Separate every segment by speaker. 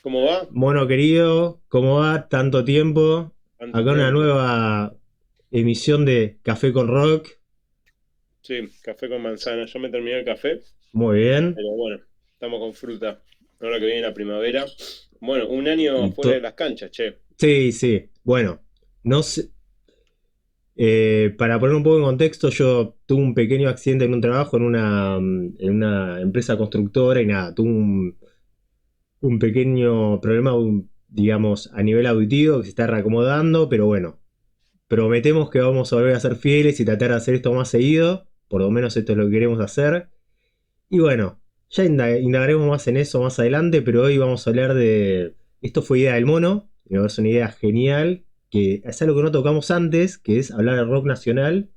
Speaker 1: ¿Cómo va?
Speaker 2: Mono querido, ¿cómo va? Tanto tiempo.
Speaker 1: Tanto
Speaker 2: Acá una
Speaker 1: tiempo.
Speaker 2: nueva emisión de Café con Rock.
Speaker 1: Sí, café con manzana. Yo me terminé el café,
Speaker 2: Muy bien.
Speaker 1: pero bueno, estamos con fruta. Ahora que viene la primavera. Bueno, un año
Speaker 2: Y
Speaker 1: fuera de las canchas, che.
Speaker 2: sí, sí. Bueno, no sé. Para poner un poco en contexto, yo tuve un pequeño accidente en un trabajo en una empresa constructora y nada, tuve un pequeño problema, digamos, a nivel auditivo que se está reacomodando, pero bueno, prometemos que vamos a volver a ser fieles y tratar de hacer esto más seguido. Por lo menos esto es lo que queremos hacer. Y bueno, ya indagaremos más en eso más adelante, pero hoy vamos a hablar de... Esto fue idea del mono, me parece una idea genial, que es algo que no tocamos antes, que es hablar de rock nacional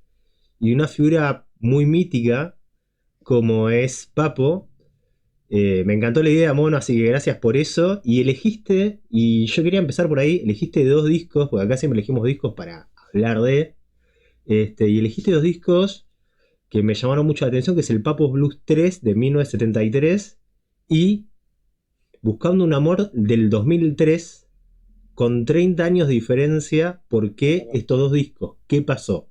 Speaker 2: y de una figura muy mítica como es Papo. Me encantó la idea, mono, así que gracias por eso. Y elegiste, y yo quería empezar por ahí, elegiste dos discos, porque acá siempre elegimos discos para hablar de... y elegiste dos discos que me llamaron mucho la atención, que es el Papos Blues 3 de 1973 y Buscando un Amor del 2003, con 30 años de diferencia. ¿Por qué estos dos discos? ¿Qué pasó?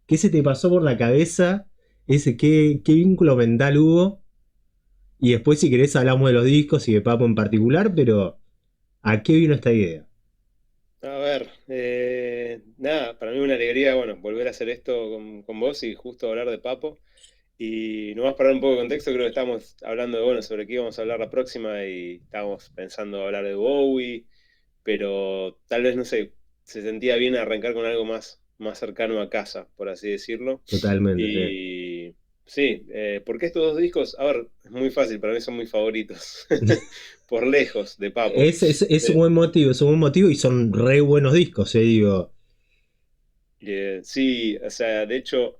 Speaker 2: ¿Qué se te pasó por la cabeza? ¿Qué vínculo mental hubo? Y después, si querés, hablamos de los discos y de Papo en particular, pero ¿a qué vino esta idea?
Speaker 1: A ver, nada, para mí una alegría, bueno, volver a hacer esto con vos y justo hablar de Papo. Y nomás para dar un poco de contexto, creo que estamos hablando de, bueno, sobre qué íbamos a hablar la próxima y estábamos pensando hablar de Bowie, pero tal vez, no sé, se sentía bien arrancar con algo más cercano a casa, por así decirlo.
Speaker 2: Totalmente, sí.
Speaker 1: Y sí, porque estos dos discos, a ver, es muy fácil, para mí son mis favoritos, por lejos, de Papo.
Speaker 2: Es un
Speaker 1: Eh,
Speaker 2: buen motivo, es un buen motivo y son re buenos discos, digo.
Speaker 1: sí, o sea, de hecho,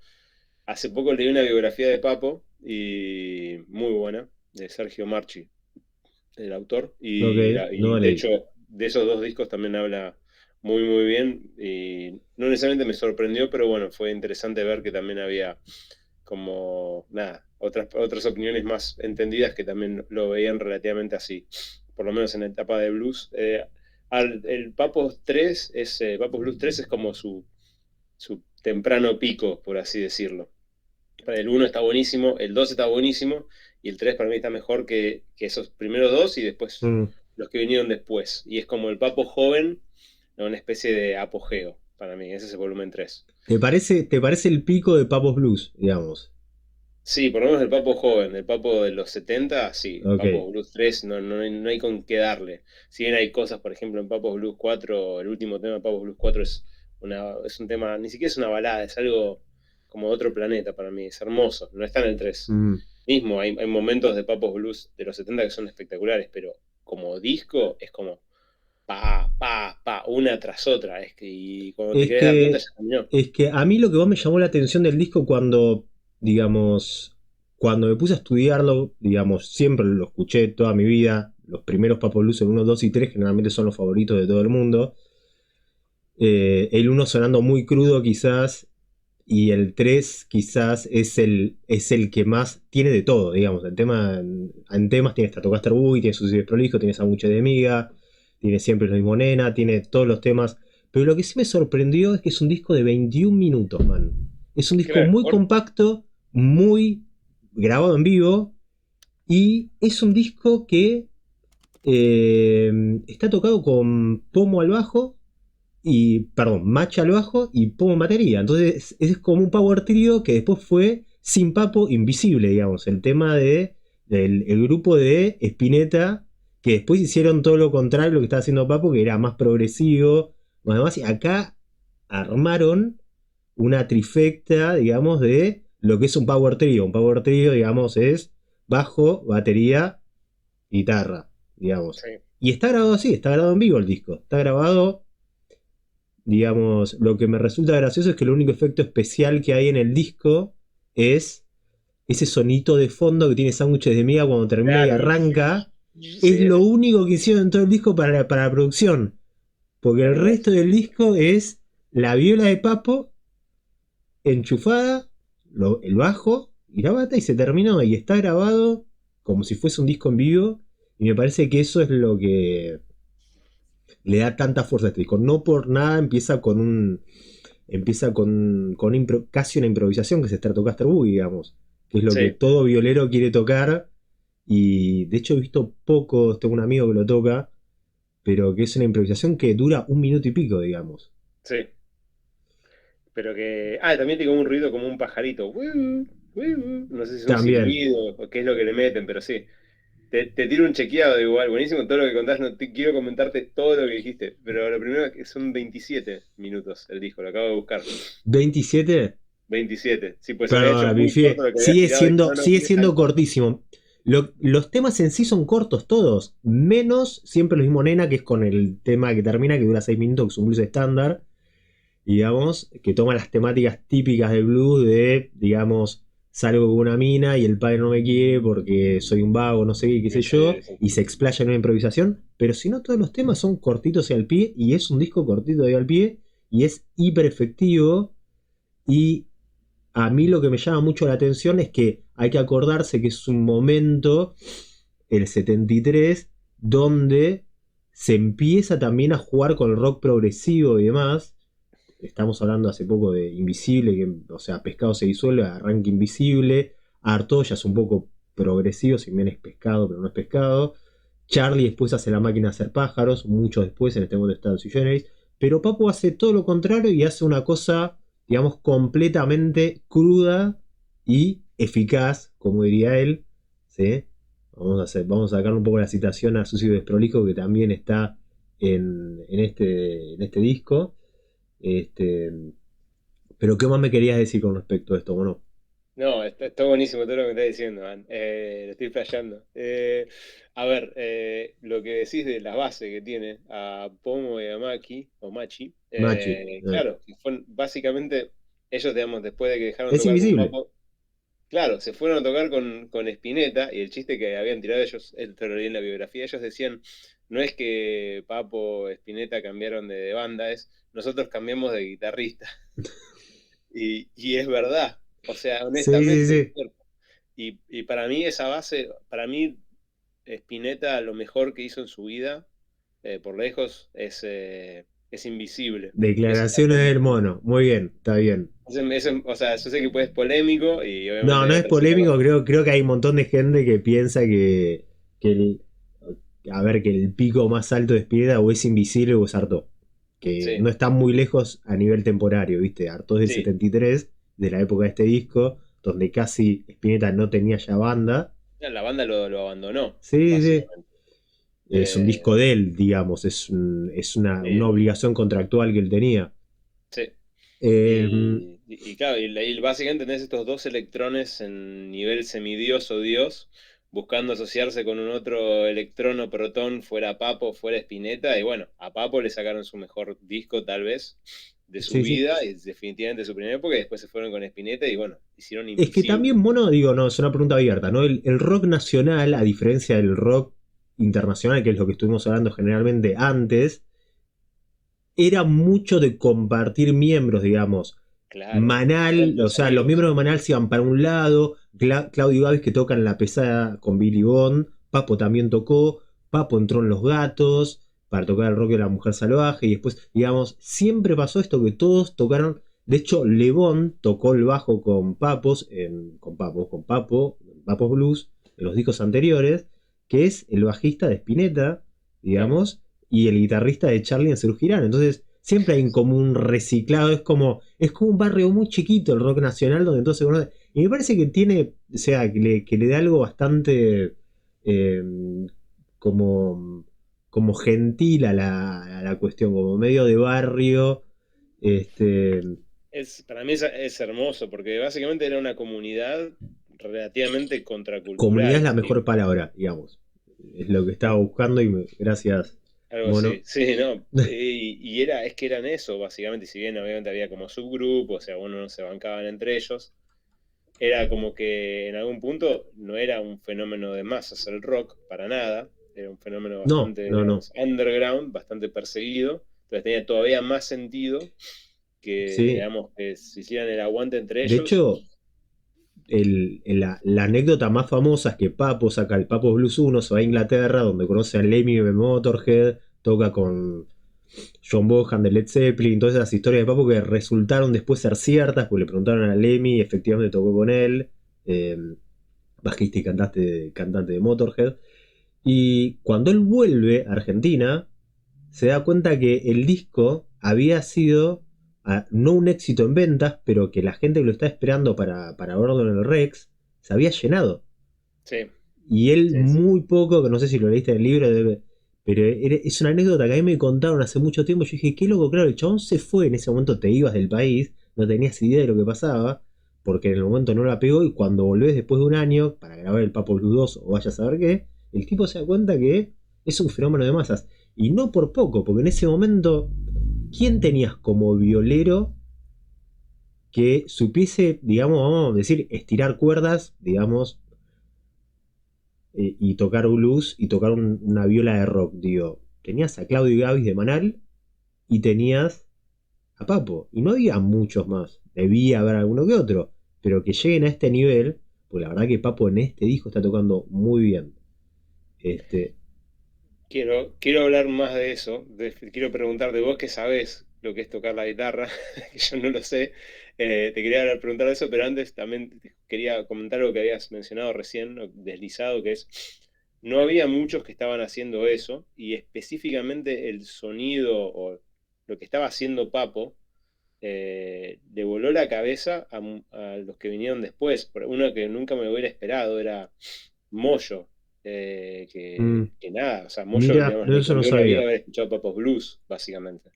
Speaker 1: hace poco leí una biografía de Papo y muy buena, de Sergio Marchi, el autor,
Speaker 2: Ok, no
Speaker 1: y
Speaker 2: la
Speaker 1: de
Speaker 2: leí.
Speaker 1: hecho de esos dos discos también habla muy bien y no necesariamente me sorprendió, pero bueno, fue interesante ver que también había como, nada, otras opiniones más entendidas que también lo veían relativamente así, por lo menos en la etapa de blues. El Papos 3 Papos Blues 3 es como su temprano pico, por así decirlo. El uno está buenísimo, el 2 está buenísimo, y el 3 para mí está mejor que esos primeros dos y después
Speaker 2: Mm.
Speaker 1: los que vinieron después. Y es como el Papo joven, ¿no? Una especie de apogeo para mí. Ese es el volumen 3.
Speaker 2: ¿Te parece el pico de Papos Blues, digamos?
Speaker 1: Sí, por lo menos el Papo joven, el Papo de los 70 sí, el
Speaker 2: Ok.
Speaker 1: Papo Blues 3 no hay con qué darle. Si bien hay cosas, por ejemplo, en Papo Blues 4 el último tema de Papo Blues 4 es un tema, ni siquiera es una balada, es algo como de otro planeta para mí, es hermoso, no está en el 3.
Speaker 2: Mm.
Speaker 1: Mismo, hay momentos de Papos Blues de los 70 que son espectaculares, pero como disco es como una tras otra, es que y cuando te
Speaker 2: Es
Speaker 1: querés dar cuenta
Speaker 2: que,
Speaker 1: ya terminó.
Speaker 2: es que a mí lo que más me llamó la atención del disco cuando, digamos, cuando me puse a estudiarlo, digamos, siempre lo escuché toda mi vida. Los primeros Papos Blues, el 1, 2 y 3 generalmente son los favoritos de todo el mundo. El uno sonando muy crudo quizás, y el 3 quizás es el que más tiene de todo, digamos. En temas tiene Stratocaster Boogie, tiene Suicidio Prolijo, tiene Sándwiches de Miga, tiene Siempre lo mismo Nena, tiene todos los temas. Pero lo que sí me sorprendió es que es un disco de 21 minutos, man. Es un disco
Speaker 1: Claro,
Speaker 2: muy compacto, muy grabado en vivo, y es un disco que está tocado con pomo al bajo y, perdón, Macha al bajo y Pomo en batería. Entonces es como un power trio que después fue sin Papo invisible, digamos. El tema del el grupo de Spinetta, que después hicieron todo lo contrario a lo que estaba haciendo Papo, que era más progresivo. Además, y acá armaron una trifecta, digamos, de lo que es un power trio. Un power trio, digamos, es bajo, batería, guitarra, digamos.
Speaker 1: sí.
Speaker 2: Y está grabado así, está grabado en vivo el disco. Está grabado, digamos, lo que me resulta gracioso es que el único efecto especial que hay en el disco es ese sonito de fondo que tiene Sándwiches de Miga cuando termina y
Speaker 1: Claro,
Speaker 2: arranca.
Speaker 1: sí,
Speaker 2: Es lo único que hicieron en todo el disco para la producción. Porque el resto
Speaker 1: hermoso.
Speaker 2: del disco es la viola de Papo enchufada, el bajo y la bata y se terminó. Y está grabado como si fuese un disco en vivo. Y me parece que eso es lo que le da tanta fuerza a este disco. No por nada empieza con casi una improvisación que es Stratocaster Boogie, digamos. Que es lo que
Speaker 1: Sí,
Speaker 2: todo violero quiere tocar. Y de hecho he visto pocos, tengo un amigo que lo toca, pero que es una improvisación que dura 1 minuto y pico, digamos.
Speaker 1: sí. Pero que. Ah, también tiene como un ruido como un pajarito. No sé si es un
Speaker 2: También,
Speaker 1: silbido o qué es lo que le meten, pero sí. Te tiro un chequeado igual, buenísimo todo lo que contás, no te quiero comentarte todo lo que dijiste, pero lo primero es que son 27 minutos el disco, lo acabo de buscar.
Speaker 2: 27.
Speaker 1: 27, sí, pues se había hecho
Speaker 2: Perdona,
Speaker 1: muy corto
Speaker 2: pifié.
Speaker 1: lo que habías
Speaker 2: Sigue
Speaker 1: tirado, dije,
Speaker 2: siendo,
Speaker 1: no, no,
Speaker 2: sigue
Speaker 1: tiene
Speaker 2: siendo
Speaker 1: salto.
Speaker 2: cortísimo. Los temas en sí son cortos todos. Menos siempre lo mismo Nena, que es con el tema que termina, que dura 6 minutos, que es un blues estándar. Digamos, que toma las temáticas típicas del blues de, digamos, salgo con una mina y el padre no me quiere porque soy un vago, no sé qué, qué sé yo,
Speaker 1: Sí, sí.
Speaker 2: y se explaya en una improvisación. Pero si no, todos los temas son cortitos y al pie, y es un disco cortito y al pie, y es hiper efectivo. Y a mí lo que me llama mucho la atención es que hay que acordarse que es un momento, el 73, donde se empieza también a jugar con el rock progresivo y demás. Estamos hablando hace poco de Invisible, que, o sea, Pescado se disuelve, arranque Invisible. Arto ya es un poco progresivo, si bien es pescado, pero no es pescado. Charlie después hace La máquina de hacer pájaros, mucho después, en este momento está en Sui Generis. Pero Papo hace todo lo contrario y hace una cosa, digamos, completamente cruda y eficaz, como diría él. ¿Sí? Vamos a sacar un poco la citación a Sucio Desprolijo, que también está en este disco. Este, pero ¿qué más me querías decir con respecto a esto? Bueno,
Speaker 1: No, está buenísimo todo lo que estás diciendo, man. Lo estoy flasheando. A ver, lo que decís de la base que tiene a Pomo y a Maki, o Machi,
Speaker 2: Machi.
Speaker 1: claro, que básicamente ellos, digamos, después de que dejaron
Speaker 2: Es
Speaker 1: tocar con
Speaker 2: invisible.
Speaker 1: Papo, claro, se fueron a tocar con Spinetta y el chiste que habían tirado ellos, esto lo leí en la biografía, ellos decían, no es que Papo, Spinetta cambiaron de banda, es nosotros cambiamos de guitarrista. Y es verdad, o sea,
Speaker 2: Sí, sí,
Speaker 1: honestamente es
Speaker 2: sí.
Speaker 1: cierto. Y para mí esa base, para mí Spinetta lo mejor que hizo en su vida, por lejos, es Invisible. Eso está
Speaker 2: Declaraciones del
Speaker 1: buenísimo.
Speaker 2: mono. Muy bien, está bien.
Speaker 1: O sea, yo sé que pues es polémico y
Speaker 2: No,
Speaker 1: obviamente
Speaker 2: no
Speaker 1: hay
Speaker 2: es
Speaker 1: otras cosas.
Speaker 2: polémico. Creo que hay un montón de gente que piensa que a ver, que el pico más alto de Spinetta o es invisible o es Artaud. Que
Speaker 1: Sí,
Speaker 2: no están muy lejos a nivel temporario, ¿viste? Artaud es del
Speaker 1: sí,
Speaker 2: 73, de la época de este disco, donde casi Spinetta no tenía ya banda.
Speaker 1: la banda lo abandonó,
Speaker 2: Sí, sí.
Speaker 1: básicamente.
Speaker 2: Es un disco
Speaker 1: Eh,
Speaker 2: de él, digamos, es una
Speaker 1: sí,
Speaker 2: obligación contractual que él tenía.
Speaker 1: sí.
Speaker 2: Eh,
Speaker 1: Y claro, y básicamente tenés estos dos electrones en nivel semidios o Dios, buscando asociarse con un otro electrón o protón, fuera Papo, fuera Spinetta, y bueno, a Papo le sacaron su mejor disco tal vez de su
Speaker 2: sí, sí.
Speaker 1: vida, y definitivamente su primera época, y después se fueron con Spinetta y bueno, hicieron
Speaker 2: Es que
Speaker 1: Invisible.
Speaker 2: también, bueno, digo, no, es una pregunta abierta, ¿no? El rock nacional, a diferencia del rock internacional, que es lo que estuvimos hablando generalmente antes, era mucho de compartir miembros, digamos.
Speaker 1: Claro, eran
Speaker 2: Manal, o
Speaker 1: todos
Speaker 2: sea, los
Speaker 1: amigos.
Speaker 2: miembros de Manal se iban para un lado, Claudio Gávez que tocan la pesada con Billy Bond, Papo también tocó, Papo entró en Los Gatos para tocar el rock de la mujer salvaje y después, digamos, siempre pasó esto que todos tocaron, de hecho, Lebón tocó el bajo con Papos, Papos Blues, en los discos anteriores, que es el bajista de Spinetta,
Speaker 1: Claro.
Speaker 2: digamos, y el guitarrista de Charlie en Cerú Girán. Entonces, siempre hay como un reciclado, es como un barrio muy chiquito el rock nacional donde entonces conoce. Y me parece que tiene, o sea, que le da algo bastante eh, como, como gentil a la cuestión, como medio de barrio. Este,
Speaker 1: Para mí es hermoso, porque básicamente era una comunidad relativamente
Speaker 2: comunidad es
Speaker 1: contracultural.
Speaker 2: la mejor palabra, digamos. Es lo que estaba buscando y gracias,
Speaker 1: Algo
Speaker 2: Mono.
Speaker 1: así, sí, no. Es que eran eso, básicamente, si bien obviamente había como subgrupos, o sea, uno no se bancaban entre ellos, era como que en algún punto no era un fenómeno de masas el rock, para nada, era un fenómeno
Speaker 2: No,
Speaker 1: bastante,
Speaker 2: no, no.
Speaker 1: digamos, underground, bastante perseguido, entonces tenía todavía más sentido que,
Speaker 2: Sí.
Speaker 1: digamos, que se hicieran el aguante entre
Speaker 2: De
Speaker 1: ellos.
Speaker 2: hecho, la anécdota más famosa es que Papo saca el Papo Blues 1, se va a Inglaterra, donde conoce a Lemmy de Motorhead, toca con John Bonham de Led Zeppelin, todas esas historias de Papo que resultaron después ser ciertas, porque le preguntaron a Lemmy y efectivamente tocó con él, eh, bajista y cantante de Motorhead. Y cuando él vuelve a Argentina, se da cuenta que el disco había sido no un éxito en ventas, pero que la gente que lo está esperando para verlo en el Rex se había llenado.
Speaker 1: Sí,
Speaker 2: Y él
Speaker 1: sí, sí.
Speaker 2: muy poco, que no sé si lo leíste en el libro, pero es una anécdota que a mí me contaron hace mucho tiempo. Yo dije, qué loco, claro, el chabón se fue, en ese momento te ibas del país, no tenías idea de lo que pasaba, porque en el momento no la pegó, y cuando volvés después de un año para grabar el Papo Blues 2 o vaya a saber qué, el tipo se da cuenta que es un fenómeno de masas. Y no por poco, porque en ese momento, ¿quién tenías como violero que supiese, digamos, vamos a decir, estirar cuerdas, digamos, y tocar blues y tocar una viola de rock? Digo, tenías a Claudio Gavis de Manal y tenías a Papo. Y no había muchos más. Debía haber alguno que otro. Pero que lleguen a este nivel, pues la verdad que Papo en este disco está tocando muy bien. Este,
Speaker 1: Quiero hablar más de eso. Quiero preguntarte vos que sabés lo que es tocar la guitarra, que yo no lo sé. Te quería preguntar de eso, pero antes también quería comentar lo que habías mencionado recién, o deslizado, que es, no había muchos que estaban haciendo eso, y específicamente el sonido o lo que estaba haciendo Papo, le voló la cabeza a los que vinieron después. Uno que nunca me hubiera esperado era Moyo,
Speaker 2: mm,
Speaker 1: que nada, o sea, Moyo,
Speaker 2: mira,
Speaker 1: digamos,
Speaker 2: de
Speaker 1: le
Speaker 2: eso no
Speaker 1: cambió la vida
Speaker 2: sabía.
Speaker 1: haber escuchado Papos Blues, básicamente.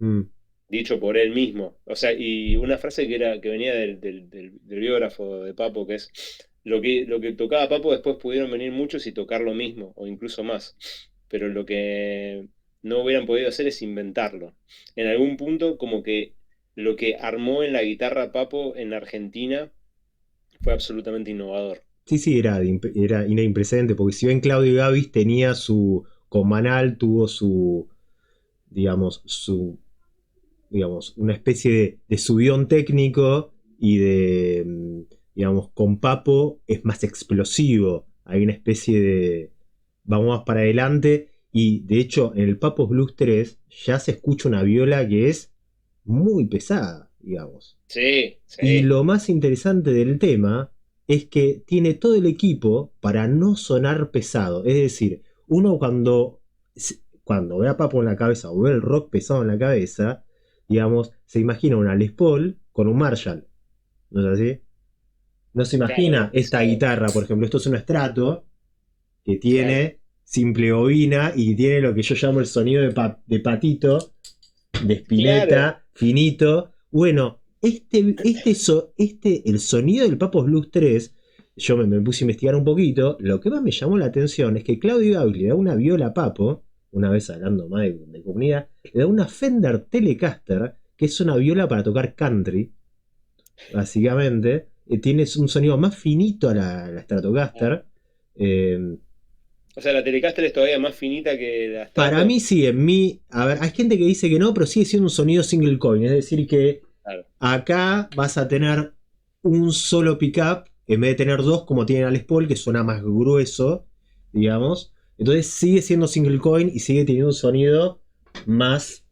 Speaker 2: Mm,
Speaker 1: Dicho por él mismo. O sea, y una frase que venía del biógrafo de Papo, que es, lo que tocaba Papo después pudieron venir muchos y tocar lo mismo, o incluso más. Pero lo que no hubieran podido hacer es inventarlo. En algún punto, como que lo que armó en la guitarra Papo en Argentina fue absolutamente innovador.
Speaker 2: sí, sí, era impresionante, porque si bien Claudio Gavis tenía su, con Manal tuvo su, digamos, una especie de subidón técnico y digamos, con Papo es más explosivo. Hay una especie de, vamos más para adelante. Y de hecho, en el Papos Blues 3 ya se escucha una viola que es muy pesada, digamos.
Speaker 1: Sí,
Speaker 2: Y
Speaker 1: sí.
Speaker 2: lo más interesante del tema es que tiene todo el equipo para no sonar pesado. Es decir, uno cuando ve a Papo en la cabeza o ve el rock pesado en la cabeza, digamos, se imagina una Les Paul con un Marshall. ¿No es así? No se
Speaker 1: Claro,
Speaker 2: imagina
Speaker 1: algo
Speaker 2: esta
Speaker 1: pesado.
Speaker 2: guitarra, por ejemplo. Esto es un Strato que
Speaker 1: Claro.
Speaker 2: tiene simple bobina y tiene lo que yo llamo el sonido de patito, de
Speaker 1: Claro.
Speaker 2: Spinetta, finito. Bueno, el sonido del Papos Blues 3, yo me puse a investigar un poquito. Lo que más me llamó la atención es que Claudio Gavis le da una viola a Papo, una vez hablando más de comunidad, le da una Fender Telecaster, que es una viola para tocar country, básicamente. Tienes un sonido más finito a la
Speaker 1: Ah.
Speaker 2: Stratocaster. Eh,
Speaker 1: O sea, la Telecaster es todavía más finita que la
Speaker 2: para
Speaker 1: Strato.
Speaker 2: mí sí, en mí, a ver, hay gente que dice que no, pero sigue siendo un sonido single coin, es decir que
Speaker 1: Claro.
Speaker 2: acá vas a tener un solo pickup en vez de tener dos como tiene la Les Paul, que suena más grueso, digamos. Entonces sigue siendo single coin y sigue teniendo un sonido más,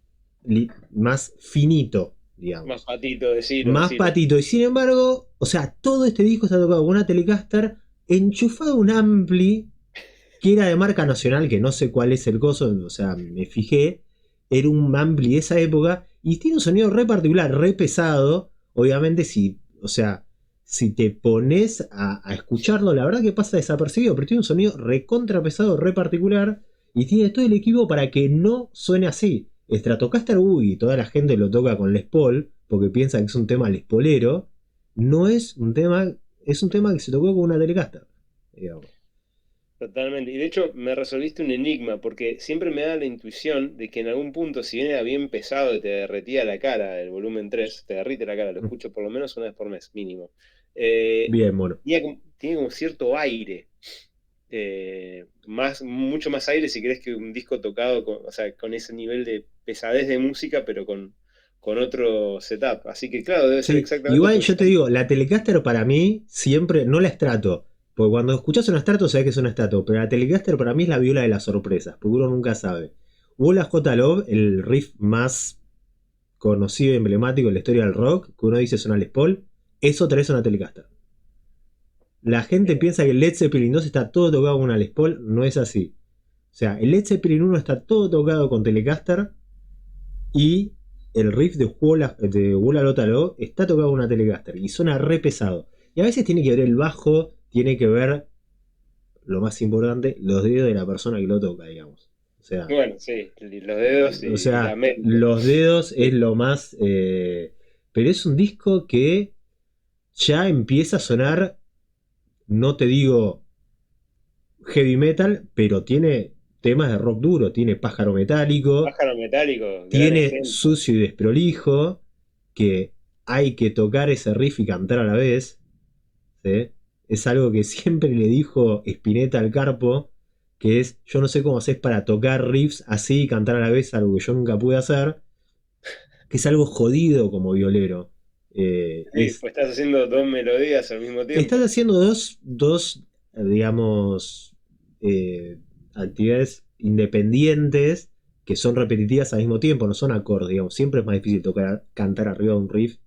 Speaker 2: más finito,
Speaker 1: Más
Speaker 2: digamos.
Speaker 1: patito, decilo,
Speaker 2: Más
Speaker 1: decilo.
Speaker 2: patito. Y sin embargo, o sea, todo este disco está tocado con una Telecaster enchufado a un ampli que era de marca nacional, que no sé cuál es el coso, o sea, me fijé, era un ampli de esa época y tiene un sonido re particular, re pesado. Obviamente, si, o sea, si te pones a escucharlo, la verdad que pasa desapercibido, pero tiene un sonido recontra pesado, re particular y tiene todo el equipo para que no suene así. Stratocaster y toda la gente lo toca con Les Paul porque piensa que es un tema Les Paulero. No es un tema, es un tema que se tocó con una Telecaster, digamos.
Speaker 1: Totalmente. Y de hecho, me resolviste un enigma, porque siempre me da la intuición de que en algún punto, si bien era bien pesado y te derretía la cara el volumen 3 te derrite la cara, lo escucho por lo menos una vez por mes, mínimo. eh,
Speaker 2: Bien, bueno.
Speaker 1: tiene como cierto aire. Mucho más aire si querés que un disco tocado con, o sea, con ese nivel de pesadez de música, pero con otro setup. Así que claro, debe ser
Speaker 2: Sí,
Speaker 1: exactamente
Speaker 2: igual
Speaker 1: por
Speaker 2: yo
Speaker 1: eso.
Speaker 2: te digo, la Telecaster para mí siempre, no la Strato, porque cuando escuchas una Strato sabes que es una Strato, pero la Telecaster para mí es la viola de las sorpresas, porque uno nunca sabe. Walla J. Love, el riff más conocido y emblemático en la historia del rock, que uno dice es una Les Paul, eso traes una Telecaster. La gente
Speaker 1: Mira,
Speaker 2: piensa que el Led Zeppelin 2 está todo tocado con una Les Paul, no es así. O sea, el Led Zeppelin 1 está todo tocado con Telecaster y el riff de Walla Lota Lo está tocado con una Telecaster y suena re pesado. Y a veces tiene que ver el bajo, tiene que ver, lo más importante, los dedos de la persona que lo toca, digamos.
Speaker 1: bueno, sí, los dedos
Speaker 2: O
Speaker 1: y la
Speaker 2: sea,
Speaker 1: mente.
Speaker 2: los dedos es lo más... pero es un disco que ya empieza a sonar, no te digo heavy metal, pero tiene temas de rock duro, tiene pájaro metálico,
Speaker 1: Pájaro metálico, gran
Speaker 2: tiene
Speaker 1: ejemplo.
Speaker 2: sucio y desprolijo, que hay que tocar ese riff y cantar a la vez. ¿Sí? Es algo que siempre le dijo Spinetta al Carpo, que es, yo no sé cómo haces para tocar riffs así y cantar a la vez, algo que yo nunca pude hacer, que es algo jodido como violero.
Speaker 1: Sí, pues estás haciendo dos melodías al mismo
Speaker 2: Estás
Speaker 1: tiempo.
Speaker 2: haciendo dos digamos, actividades independientes que son repetitivas al mismo tiempo, no son acordes, digamos. Siempre es más difícil tocar, cantar arriba de un riff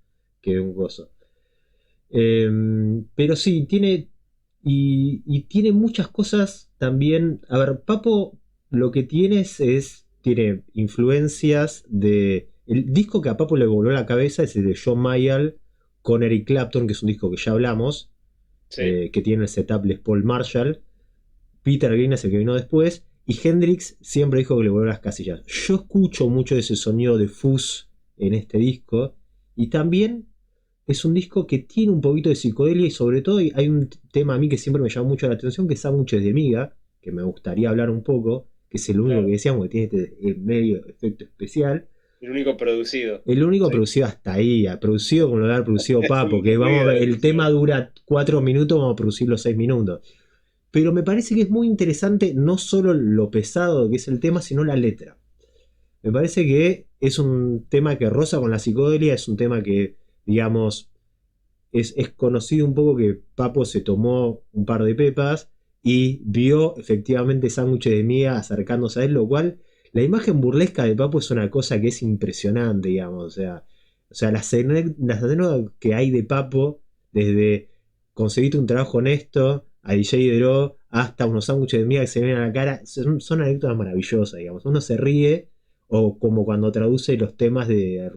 Speaker 2: que de un gozo. Eh, pero sí, y tiene muchas cosas también. A ver, Papo lo que tiene influencias de... El disco que a Papo le voló la cabeza es el de John Mayall con Eric Clapton, que es un disco que ya hablamos,
Speaker 1: Sí.
Speaker 2: que tiene el setup Les Paul Marshall. Peter Green es el que vino después. Y Hendrix siempre dijo que le voló las casillas. Yo escucho mucho de ese sonido de fuzz en este disco. Y también es un disco que tiene un poquito de psicodelia y sobre todo hay un tema a mí que siempre me llamó mucho la atención, que es Sándwiches de Miga, que me gustaría hablar un poco, que es el único que
Speaker 1: Claro.
Speaker 2: decíamos que tiene este medio efecto especial.
Speaker 1: El único producido.
Speaker 2: El único
Speaker 1: Sí.
Speaker 2: producido hasta ahí, producido como lo ha producido Papo, que
Speaker 1: Muy
Speaker 2: vamos a ver, el tema
Speaker 1: agradecido.
Speaker 2: dura 4 minutos, vamos a producir los 6 minutos. Pero me parece que es muy interesante no solo lo pesado que es el tema, sino la letra. Me parece que es un tema que roza con la psicodelia, es un tema que, digamos, es conocido un poco que Papo se tomó un par de pepas y vio efectivamente sándwiches de miga acercándose a él, lo cual la imagen burlesca de Papo es una cosa que es impresionante, digamos. O sea las anécdotas que hay de Papo, desde conseguirte un trabajo honesto, a DJ Dro, hasta unos sándwiches de miga que se ven a la cara, son anécdotas maravillosas, digamos. Uno se ríe, o como cuando traduce los temas de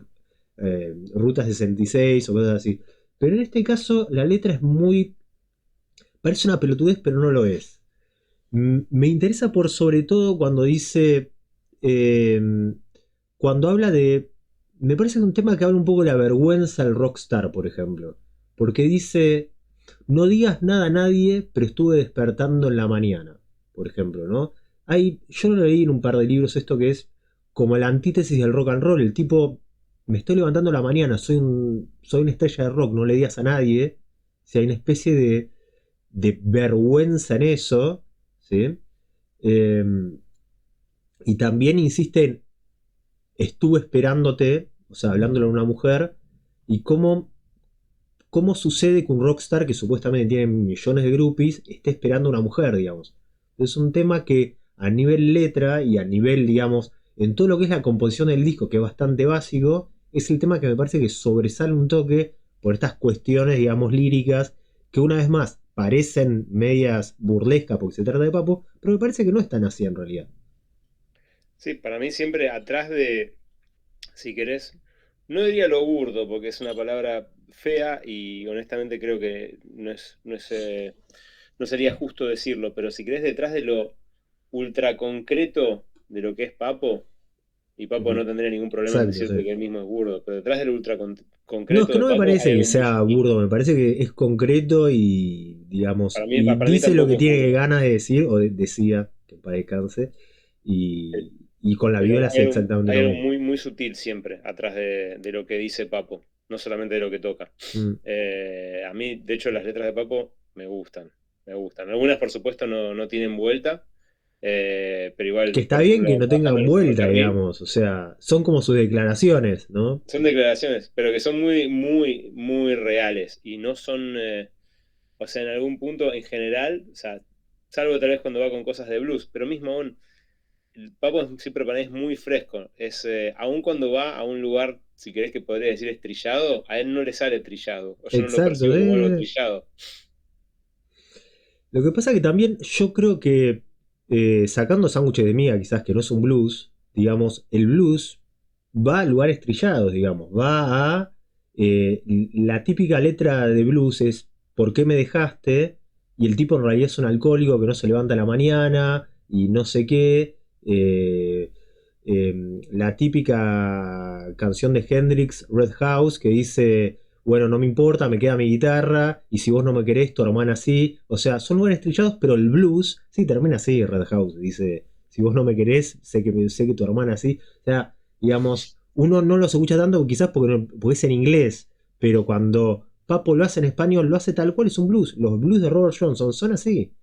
Speaker 2: Ruta 66 o cosas así. Pero en este caso la letra es muy... Parece una pelotudez, pero no lo es. Me interesa por sobre todo cuando dice... eh, cuando habla de... Me parece que es un tema que habla un poco de la vergüenza al rockstar, por ejemplo. Porque dice, no digas nada a nadie, pero estuve despertando en la mañana, por ejemplo, ¿no? Yo lo leí en un par de libros esto que es como la antítesis del rock and roll. El tipo, me estoy levantando en la mañana, soy una estrella de rock, no le digas a nadie. Si hay una especie de vergüenza en eso, ¿sí? Eh, y también insiste en, estuve esperándote, o sea, hablándole a una mujer, y cómo sucede que un rockstar que supuestamente tiene millones de groupies esté esperando a una mujer, digamos. Es un tema que a nivel letra y a nivel, digamos, en todo lo que es la composición del disco, que es bastante básico, es el tema que me parece que sobresale un toque por estas cuestiones, digamos, líricas, que una vez más parecen medias burlescas porque se trata de Papo, pero me parece que no es tan así en realidad.
Speaker 1: Sí, para mí siempre atrás de, si querés, no diría lo burdo, porque es una palabra fea y honestamente creo que no sería justo decirlo, pero si querés detrás de lo ultra concreto de lo que es Papo, y Papo
Speaker 2: Ujú.
Speaker 1: no tendría ningún problema en
Speaker 2: Exacto,
Speaker 1: decirte
Speaker 2: sí.
Speaker 1: que él mismo es burdo, pero detrás de lo
Speaker 2: No, es
Speaker 1: concreto
Speaker 2: que
Speaker 1: de
Speaker 2: no me
Speaker 1: Papo hay
Speaker 2: parece que
Speaker 1: algo muy
Speaker 2: sea
Speaker 1: sutil.
Speaker 2: burdo, me parece que es concreto y, digamos, y
Speaker 1: Para mí
Speaker 2: dice lo que
Speaker 1: tampoco es
Speaker 2: tiene
Speaker 1: burdo,
Speaker 2: ganas de decir, o decía, que para descanse, y, y con la
Speaker 1: pero
Speaker 2: viola hace exactamente
Speaker 1: hay
Speaker 2: lo
Speaker 1: algo
Speaker 2: mismo.
Speaker 1: muy, muy sutil siempre atrás de lo que dice Papo, no solamente de lo que toca.
Speaker 2: Mm.
Speaker 1: A mí, de hecho, las letras de Papo me gustan, me gustan. Algunas, por supuesto, no tienen vuelta, Pero igual,
Speaker 2: Que está
Speaker 1: por
Speaker 2: bien
Speaker 1: ejemplo,
Speaker 2: que no
Speaker 1: bajando
Speaker 2: tengan
Speaker 1: el
Speaker 2: vuelta,
Speaker 1: ferrocarril,
Speaker 2: digamos. O sea, son como sus declaraciones, ¿no?
Speaker 1: son declaraciones, pero que son muy, muy, muy reales y no son, o sea, en algún punto en general, o sea, salvo tal vez cuando va con cosas de blues, pero mismo aún, el Papo siempre para mí es muy fresco, aun cuando va a un lugar, si querés que podría decir estrillado, a él no le sale trillado, o yo no lo
Speaker 2: Exacto.
Speaker 1: percibo como algo trillado.
Speaker 2: Lo que pasa que también yo creo que, sacando Sándwiches de Miga, quizás que no es un blues, digamos, el blues va a lugares trillados, digamos, va a... la típica letra de blues es ¿por qué me dejaste? Y el tipo en realidad es un alcohólico que no se levanta a la mañana y no sé qué. La típica canción de Hendrix, Red House, que dice, bueno, no me importa, me queda mi guitarra, y si vos no me querés, tu hermana sí. O sea, son lugares trillados, pero el blues sí termina así, Red House. Dice, si vos no me querés, sé que tu hermana sí. O sea, digamos, uno no los escucha tanto quizás porque, porque es en inglés, pero cuando Papo lo hace en español, lo hace tal cual, es un blues. Los blues de Robert Johnson son así.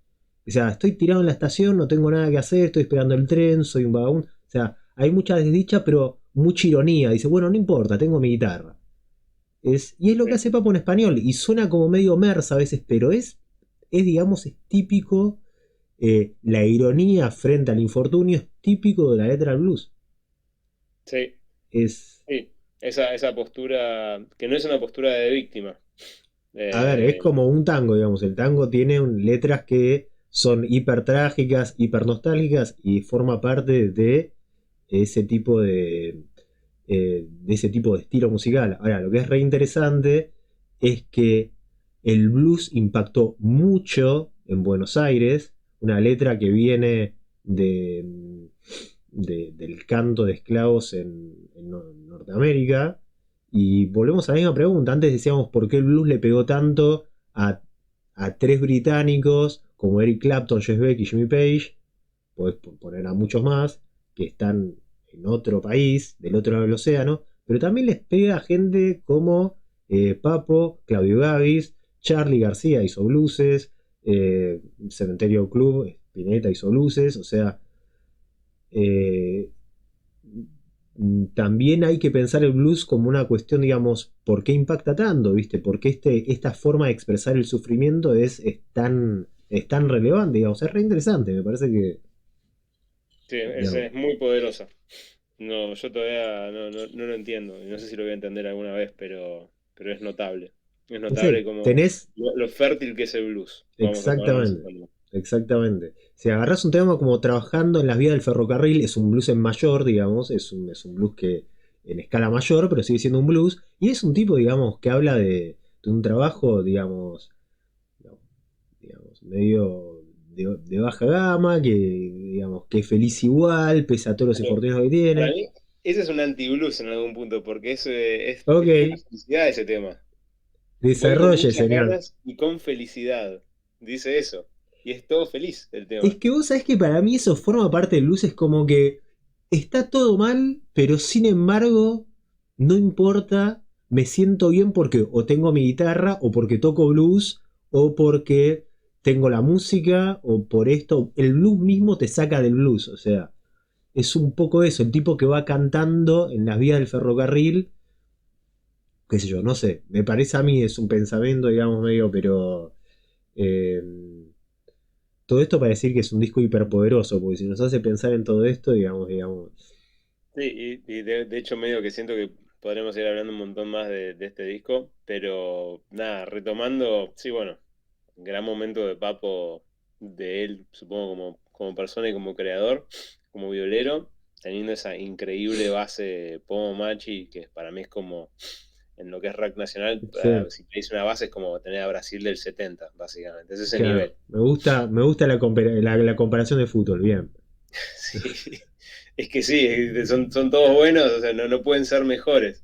Speaker 2: O sea, estoy tirado en la estación, no tengo nada que hacer, estoy esperando el tren, soy un vagabundo. O sea, hay mucha desdicha, pero mucha ironía. Dice, bueno, no importa, tengo mi guitarra. Y es lo que
Speaker 1: Sí,
Speaker 2: hace Papo en español. Y suena como medio mersa a veces, pero digamos, es típico. La ironía frente al infortunio es típico de la letra del blues.
Speaker 1: sí,
Speaker 2: Es,
Speaker 1: sí. Esa postura, que no es una postura de víctima.
Speaker 2: a ver, es
Speaker 1: Eh,
Speaker 2: como un tango, digamos. El tango tiene letras que son hiper trágicas, hiper nostálgicas y forma parte de ese tipo de ese tipo de estilo musical. Ahora, lo que es re interesante es que el blues impactó mucho en Buenos Aires, una letra que viene del canto de esclavos en Norteamérica. Y volvemos a la misma pregunta. Antes decíamos por qué el blues le pegó tanto a tres británicos como Eric Clapton, Jeff Beck y Jimmy Page. Podés poner a muchos más que están en otro país, del otro lado del océano, pero también les pega a gente como Papo, Claudio Gavis, Charlie García hizo blueses, Cementerio Club, Spinetta hizo blueses, o sea, eh, también hay que pensar el blues como una cuestión, digamos, ¿por qué impacta tanto? ¿Viste? ¿Por qué esta forma de expresar el sufrimiento es tan relevante? Digamos, es re interesante, me parece que,
Speaker 1: sí,
Speaker 2: digamos,
Speaker 1: es muy poderosa. No, yo todavía no lo entiendo. Y no sé si lo voy a entender alguna vez, pero es notable. Es
Speaker 2: no sé,
Speaker 1: notable como
Speaker 2: tenés
Speaker 1: lo fértil que es el blues. Vamos a ponerlo de esa
Speaker 2: exactamente,
Speaker 1: forma.
Speaker 2: exactamente. Si agarrás un tema como Trabajando en las vías del ferrocarril, es un blues en mayor, digamos, es un blues que en escala mayor, pero sigue siendo un blues, y es un tipo, digamos, que habla de un trabajo, digamos, medio de baja gama, que, digamos, que es feliz igual, pese a todos los
Speaker 1: Pero
Speaker 2: infortunios que
Speaker 1: para
Speaker 2: tiene.
Speaker 1: mí, ese es un anti-blues en algún punto, porque
Speaker 2: Ok,
Speaker 1: es pura felicidad ese tema. Voy con
Speaker 2: desarrolle,
Speaker 1: muchas
Speaker 2: señor.
Speaker 1: ganas y con felicidad. Dice eso. Y es todo feliz el
Speaker 2: Es
Speaker 1: tema.
Speaker 2: que vos sabés que para mí eso forma parte del blues, es como que está todo mal, pero sin embargo, no importa, me siento bien porque o tengo mi guitarra, o porque toco blues, o porque tengo la música, o por esto. El blues mismo te saca del blues, o sea, es un poco eso, el tipo que va cantando en las vías del ferrocarril, qué sé yo, no sé, me parece a mí, es un pensamiento, digamos, medio, pero... eh, todo esto para decir que es un disco hiperpoderoso, porque si nos hace pensar en todo esto, digamos.
Speaker 1: Sí, y de hecho medio que siento que podremos ir hablando un montón más de este disco, pero nada, retomando, sí, bueno, gran momento de Papo, de él, supongo, como persona y como creador, como violero, teniendo esa increíble base Pomo Machi, que para mí es como, en lo que es rock nacional,
Speaker 2: Sí,
Speaker 1: si te dice una base es como tener a Brasil del 70 básicamente, es ese
Speaker 2: claro.
Speaker 1: nivel.
Speaker 2: Me gusta la comparación de fútbol, bien.
Speaker 1: Sí, es que sí, son todos buenos, o sea, no pueden ser mejores.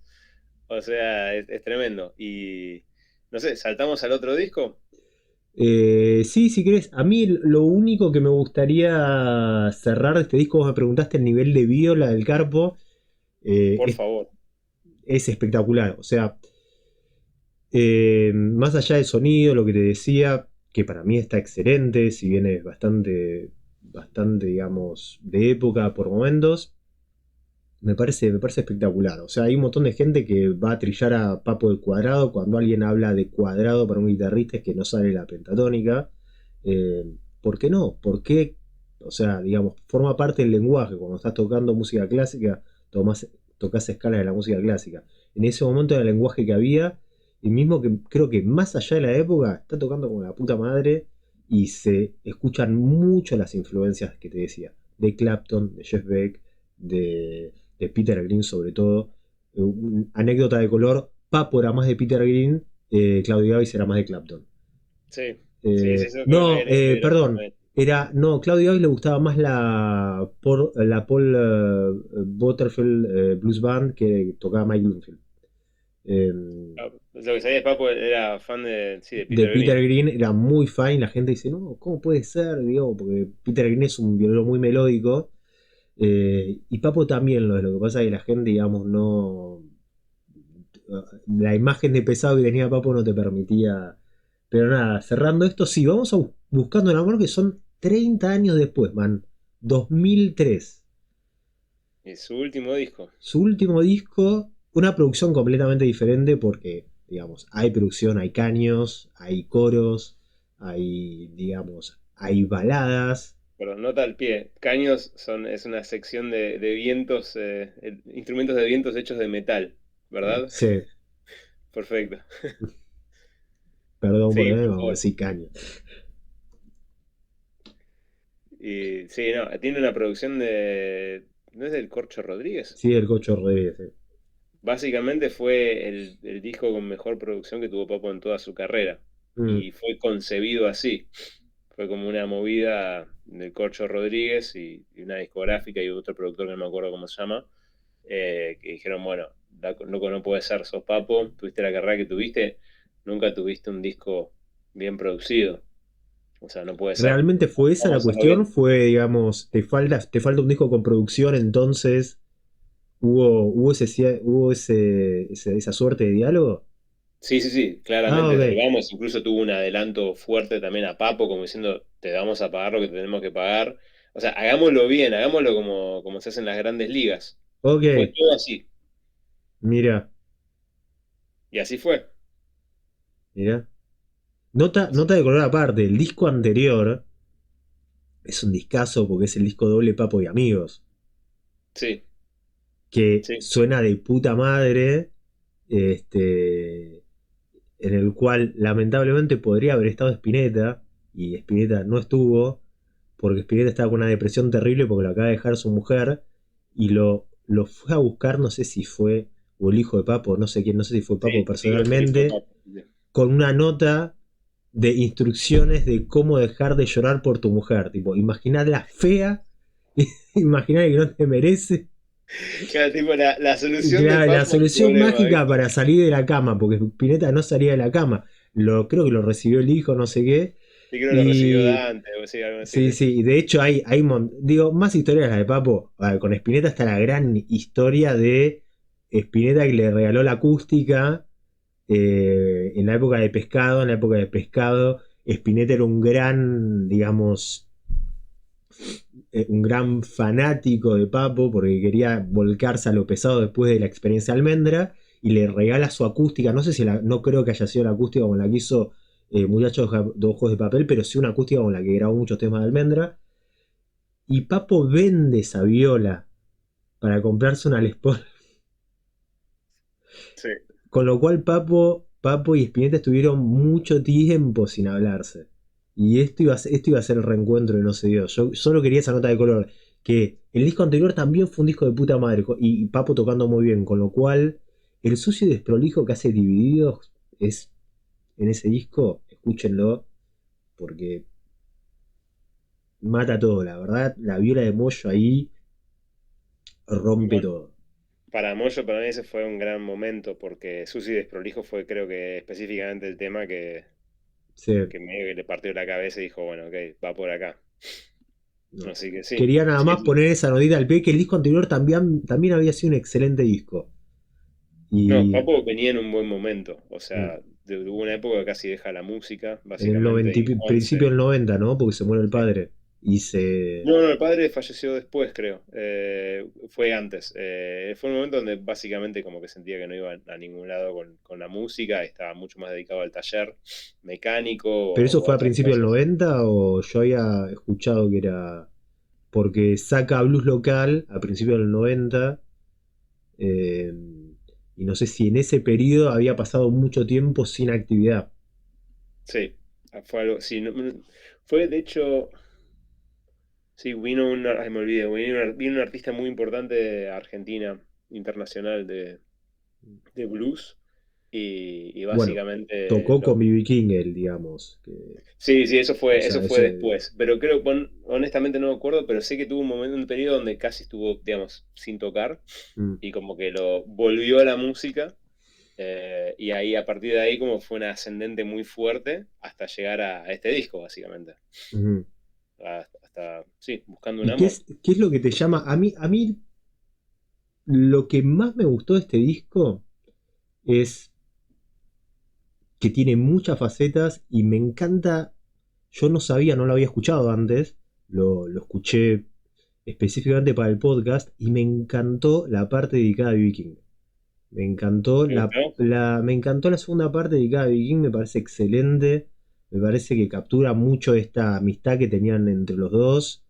Speaker 1: O sea, es tremendo. Y no sé, ¿saltamos al otro disco?
Speaker 2: Sí, si querés, a mí lo único que me gustaría cerrar de este disco, vos me preguntaste el nivel de viola del Carpo, eh,
Speaker 1: Por
Speaker 2: es,
Speaker 1: favor.
Speaker 2: es espectacular. O sea, más allá del sonido, lo que te decía, que para mí está excelente, si bien es bastante. bastante, digamos, de época por momentos. Me parece espectacular. O sea, hay un montón de gente que va a trillar a Papo de Cuadrado. Cuando alguien habla de cuadrado para un guitarrista es que no sale la pentatónica. Eh, ¿Por qué no? ¿Por qué? O sea, digamos, forma parte del lenguaje. Cuando estás tocando música clásica, tocas escalas de la música clásica. En ese momento era el lenguaje que había. Y mismo que creo que más allá de la época, está tocando como la puta madre. Y se escuchan mucho las influencias que te decía. De Clapton, de Jeff Beck, de Peter Green sobre todo. Anécdota de color, Papo era más de Peter Green, Claudio Gabis era más de Clapton.
Speaker 1: Sí, sí, sí, eso creo que
Speaker 2: No,
Speaker 1: había leído
Speaker 2: perdón,
Speaker 1: también.
Speaker 2: no, Claudio Gabis le gustaba más la Paul Butterfield Blues Band que tocaba Mike Bloomfield. Eh,
Speaker 1: Ah, lo que sabía de Papo era fan de, sí, de
Speaker 2: de
Speaker 1: Peter
Speaker 2: Peter
Speaker 1: Green.
Speaker 2: Green era muy fan y la gente dice, no, ¿cómo puede ser? Digo, porque Peter Green es un violero muy melódico. Y Papo también lo que pasa es que la gente, digamos, no. La imagen de pesado que tenía Papo no te permitía. Pero nada, cerrando esto, sí, vamos a buscando un amor que son 30 años después, man. 2003.
Speaker 1: Y su último disco.
Speaker 2: Su último disco, una producción completamente diferente porque, digamos, hay producción, hay caños, hay coros, hay, digamos, hay baladas.
Speaker 1: Pero nota al pie. Caños es una sección de vientos, instrumentos de vientos hechos de metal, ¿verdad?
Speaker 2: Sí,
Speaker 1: Perfecto.
Speaker 2: perdón por
Speaker 1: Sí, por
Speaker 2: vamos a
Speaker 1: favor.
Speaker 2: decir caños.
Speaker 1: Y sí, no, tiene una producción de. ¿No es del Corcho Rodríguez?
Speaker 2: Sí, el Cocho Rodríguez. Sí.
Speaker 1: Básicamente fue el disco con mejor producción que tuvo Papo en toda su carrera.
Speaker 2: Mm.
Speaker 1: Y fue concebido así. Fue como una movida del Corcho Rodríguez y una discográfica y otro productor que no me acuerdo cómo se llama, que dijeron, bueno, loco, no puede ser, sos Papo, tuviste la carrera que tuviste, nunca tuviste un disco bien producido. O sea, no puede ser.
Speaker 2: ¿Realmente fue esa la
Speaker 1: Vamos a hacerlo
Speaker 2: cuestión?
Speaker 1: bien.
Speaker 2: Fue, digamos, te falta un disco con producción, entonces esa suerte de diálogo.
Speaker 1: Sí, sí, sí,
Speaker 2: Ah,
Speaker 1: claramente desde el
Speaker 2: ok.
Speaker 1: Vamos incluso tuvo un adelanto fuerte también a Papo, como diciendo, te vamos a pagar lo que tenemos que pagar. O sea, hagámoslo bien, hagámoslo como se hace en las grandes ligas. Fue
Speaker 2: Ok,
Speaker 1: todo así.
Speaker 2: mira,
Speaker 1: Y así fue.
Speaker 2: mira.
Speaker 1: Así
Speaker 2: Nota de
Speaker 1: fue.
Speaker 2: color aparte, el disco anterior es un discazo porque es el disco doble Papo y Amigos,
Speaker 1: Sí,
Speaker 2: que
Speaker 1: sí.
Speaker 2: suena de puta madre, este, en el cual lamentablemente podría haber estado Spinetta, y Spinetta no estuvo, porque Spinetta estaba con una depresión terrible porque lo acaba de dejar su mujer, y lo fue a buscar, no sé si fue, o el hijo de Papo, no sé quién, no sé si fue Papo
Speaker 1: Sí, sí, creo que fue el hijo de
Speaker 2: personalmente,
Speaker 1: Papo. Sí.
Speaker 2: con una nota de instrucciones de cómo dejar de llorar por tu mujer. Tipo, imaginarla fea, imaginar que no te merece.
Speaker 1: Claro, tipo la solución de
Speaker 2: Claro, la
Speaker 1: Papo al
Speaker 2: solución
Speaker 1: problema,
Speaker 2: mágica
Speaker 1: ¿viste?
Speaker 2: para salir de la cama, porque Pineta no salía de la cama. Creo que lo recibió el hijo, no sé qué.
Speaker 1: Sí, creo que lo recibió
Speaker 2: Y
Speaker 1: Dante, o sí, algo así,
Speaker 2: sí,
Speaker 1: sí.
Speaker 2: sí, y de hecho digo, más historias las de Papo. A ver, con Spinetta está la gran historia de Spinetta que le regaló la acústica en la época de pescado. En la época de pescado, Spinetta era un gran, digamos, un gran fanático de Papo porque quería volcarse a lo pesado después de la experiencia Almendra y le regala su acústica. No sé si no creo que haya sido la acústica con la que hizo Muchachos de Ojos de Papel, pero sí una acústica con la que grabó muchos temas de Almendra. Y Papo vende esa viola para comprarse una Les Paul.
Speaker 1: Sí.
Speaker 2: Con lo cual Papo y Spinetta estuvieron mucho tiempo sin hablarse. Y esto iba a ser el reencuentro y no se dio. Yo solo quería esa nota de color. Que el disco anterior también fue un disco de puta madre. Y Papo tocando muy bien. Con lo cual, el sucio y desprolijo que hace Divididos es en ese disco. Escúchenlo. Porque mata todo. La verdad, la viola de Moyo ahí rompe
Speaker 1: Bueno,
Speaker 2: todo.
Speaker 1: para Moyo, para mí ese fue un gran momento, porque Susi Desprolijo fue, creo que específicamente el tema
Speaker 2: Sí.
Speaker 1: que medio que le partió la cabeza y dijo, bueno, ok, va por acá.
Speaker 2: No.
Speaker 1: Así que sí,
Speaker 2: Quería nada
Speaker 1: sí,
Speaker 2: más
Speaker 1: sí.
Speaker 2: poner esa notita al pie que el disco anterior también había sido un excelente disco.
Speaker 1: No,
Speaker 2: Y
Speaker 1: Papo venía en un buen momento, o
Speaker 2: mm,
Speaker 1: sea, hubo una época que casi deja la música,
Speaker 2: en el
Speaker 1: básicamente, y
Speaker 2: principio
Speaker 1: 11,
Speaker 2: del 90, ¿no? Porque se muere el
Speaker 1: sí,
Speaker 2: padre. y se...
Speaker 1: No, no, el padre falleció después, creo. Fue antes. Fue un momento donde básicamente como que sentía que no iba a ningún lado con la música, estaba mucho más dedicado al taller mecánico
Speaker 2: ¿Pero eso
Speaker 1: o a
Speaker 2: fue a
Speaker 1: otras
Speaker 2: principios del
Speaker 1: cosas.
Speaker 2: 90 o yo había escuchado que era... Porque saca blues local a principios del 90 eh, y no sé si en ese periodo había pasado mucho tiempo sin actividad.
Speaker 1: Sí, fue algo, sí, fue de hecho, sí, vino ay, me olvidé, vino un artista muy importante de Argentina, internacional de blues, y
Speaker 2: Bueno,
Speaker 1: básicamente
Speaker 2: tocó con B.B. King él, digamos.
Speaker 1: sí, sí,
Speaker 2: O
Speaker 1: eso
Speaker 2: sea,
Speaker 1: fue
Speaker 2: eso...
Speaker 1: después. Pero creo, bueno, honestamente no me acuerdo, pero sé que tuvo un momento, un periodo donde casi estuvo, digamos, sin tocar,
Speaker 2: mm,
Speaker 1: y como que lo volvió a la música, y ahí, a partir de ahí, como fue una ascendente muy fuerte hasta llegar a este disco, básicamente.
Speaker 2: ujú.
Speaker 1: Hasta, sí, buscando un
Speaker 2: ¿Y
Speaker 1: amor.
Speaker 2: qué es lo que te llama? A mí lo que más me gustó de este disco es que tiene muchas facetas y me encanta. Yo no sabía, no lo había escuchado antes, lo escuché específicamente para el podcast y me encantó la parte dedicada a B.B. King. Me encantó
Speaker 1: ¿Te gustó?
Speaker 2: me encantó la segunda parte dedicada a B.B. King, me parece excelente. Me parece que captura mucho esta amistad que tenían entre los dos.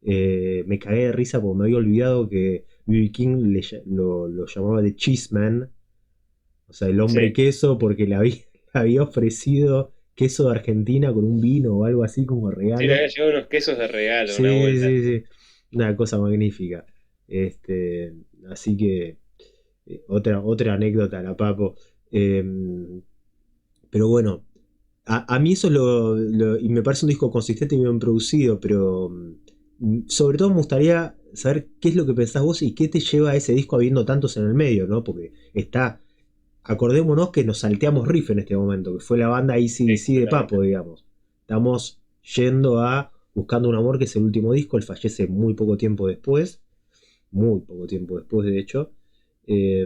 Speaker 2: Me cagué de risa porque me había olvidado que B.B. King lo llamaba The Cheeseman, o sea, el hombre
Speaker 1: Sí.
Speaker 2: queso, porque le había, le había ofrecido queso de Argentina con un vino o algo así como
Speaker 1: Sí, le
Speaker 2: regalo.
Speaker 1: había llegado unos quesos de regalo, una
Speaker 2: Sí,
Speaker 1: vuelta.
Speaker 2: sí, sí. Una cosa magnífica. Este, así que otra anécdota, la Papo. Eh, pero bueno, a mí eso y me parece un disco consistente y bien producido, pero sobre todo me gustaría saber qué es lo que pensás vos y qué te lleva a ese disco habiendo tantos en el medio, ¿no? Porque está, acordémonos que nos salteamos Riff en este momento, que fue la banda
Speaker 1: Sí,
Speaker 2: AC/DC de Papo,
Speaker 1: completamente.
Speaker 2: digamos. Estamos yendo a Buscando un Amor, que es el último disco, él fallece muy poco tiempo después, muy poco tiempo después, de hecho. Eh,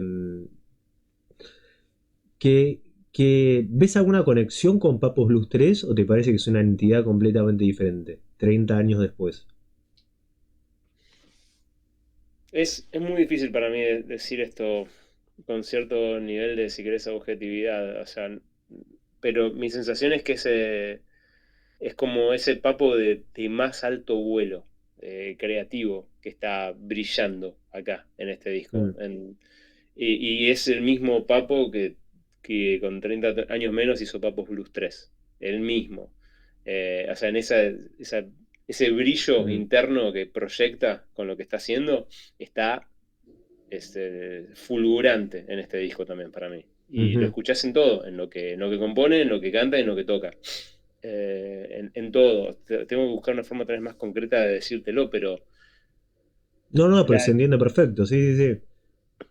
Speaker 2: que, ¿Ves alguna conexión con Papos Blues 3 o te parece que es una entidad completamente diferente, 30 años después?
Speaker 1: Es muy difícil para mí decir esto con cierto nivel de, si querés, objetividad. O sea, pero mi sensación es que es como ese papo de más alto vuelo creativo que está brillando acá en este disco.
Speaker 2: Mm,
Speaker 1: Y es el mismo papo que con 30 años menos hizo Papos Blues 3. El mismo. O sea, ese brillo
Speaker 2: mm,
Speaker 1: interno que proyecta con lo que está haciendo está fulgurante en este disco también para mí. Y lo
Speaker 2: ujú.
Speaker 1: escuchás en todo, en lo que compone, en lo que canta, en lo que toca. En todo. Tengo que buscar una forma tal vez más concreta de decírtelo, pero
Speaker 2: No, no, pero
Speaker 1: la,
Speaker 2: se entiende perfecto, sí, sí, sí.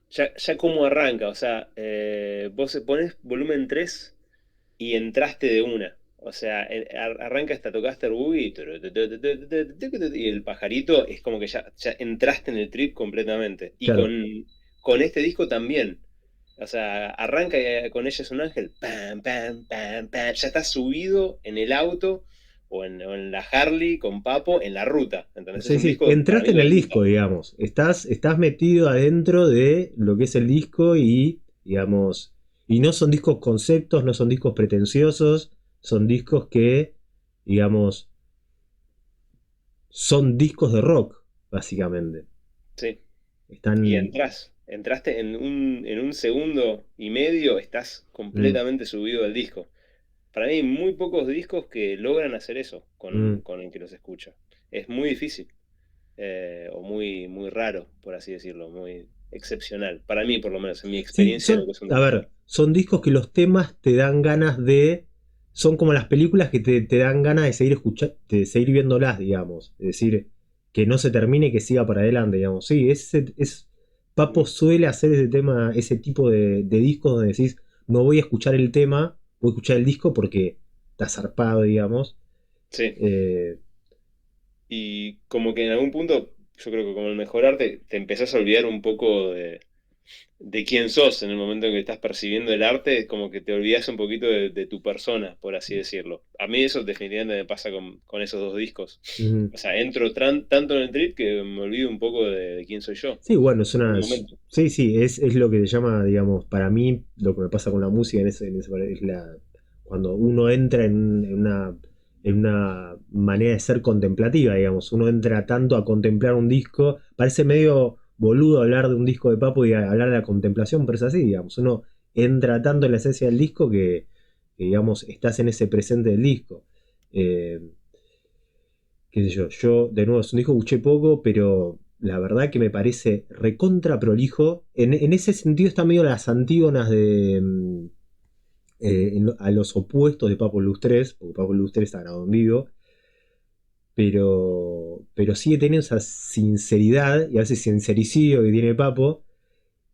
Speaker 1: ya cómo arranca, o sea, vos pones volumen 3 y entraste de una. O sea, arranca hasta tocaste Boogie y el pajarito es como que ya entraste en el trip completamente. Y
Speaker 2: Claro.
Speaker 1: con este disco también. O sea, arranca con Ella es un ángel, pam, pam, pam, pam, ya estás subido en el auto o en la Harley con Papo en la ruta. ¿Entendés? Es
Speaker 2: Sí,
Speaker 1: un
Speaker 2: sí,
Speaker 1: disco para
Speaker 2: entraste
Speaker 1: mí
Speaker 2: en
Speaker 1: de
Speaker 2: el
Speaker 1: ruta.
Speaker 2: disco, digamos. Estás metido adentro de lo que es el disco y, digamos, y no son discos conceptos, no son discos pretenciosos, son discos que, digamos, son discos de rock, básicamente.
Speaker 1: Sí. Y
Speaker 2: Están...
Speaker 1: entraste en un segundo y medio, estás
Speaker 2: mm,
Speaker 1: completamente subido al disco. Para mí hay muy pocos discos que logran hacer eso
Speaker 2: mm.
Speaker 1: con el que los escucha. Es muy difícil, o muy, muy raro, por así decirlo, muy excepcional. Para mí, por lo menos, en mi
Speaker 2: Sí,
Speaker 1: experiencia de lo
Speaker 2: son,
Speaker 1: que es un
Speaker 2: a
Speaker 1: disco.
Speaker 2: ver, son discos que los temas te dan ganas de... Son como las películas que te dan ganas de seguir escuchando, de seguir viéndolas, digamos. Es decir, que no se termine, que siga para adelante, digamos. Sí, Papo suele hacer ese tema, ese tipo de discos donde decís, no voy a escuchar el tema, voy a escuchar el disco porque está zarpado, digamos.
Speaker 1: Sí.
Speaker 2: Eh,
Speaker 1: Y como que en algún punto, yo creo que como el mejor arte, te empezás a olvidar un poco de, de quién sos en el momento en que estás percibiendo el arte, es como que te olvidas un poquito de tu persona, por así decirlo. A mí eso definitivamente me pasa con esos dos discos.
Speaker 2: Ujú.
Speaker 1: O sea, entro tanto en el trip que me olvido un poco de quién soy yo
Speaker 2: Sí, bueno, es
Speaker 1: en
Speaker 2: una.
Speaker 1: un momento.
Speaker 2: Sí, sí, es lo que se llama, digamos, para mí, lo que me pasa con la música es cuando uno entra en una manera de ser contemplativa, digamos. Uno entra tanto a contemplar un disco. Parece medio boludo hablar de un disco de Papo y hablar de la contemplación, pero es así, digamos. Uno entra tanto en la esencia del disco que, digamos, estás en ese presente del disco. Eh, qué sé yo, de nuevo, es un disco que escuché poco, pero la verdad que me parece recontra prolijo. En ese sentido está medio las antígonas a los opuestos de Papo Luz 3, porque Papo Luz 3 está grabado en vivo, pero sigue teniendo esa sinceridad y a veces sincericidio que tiene Papo.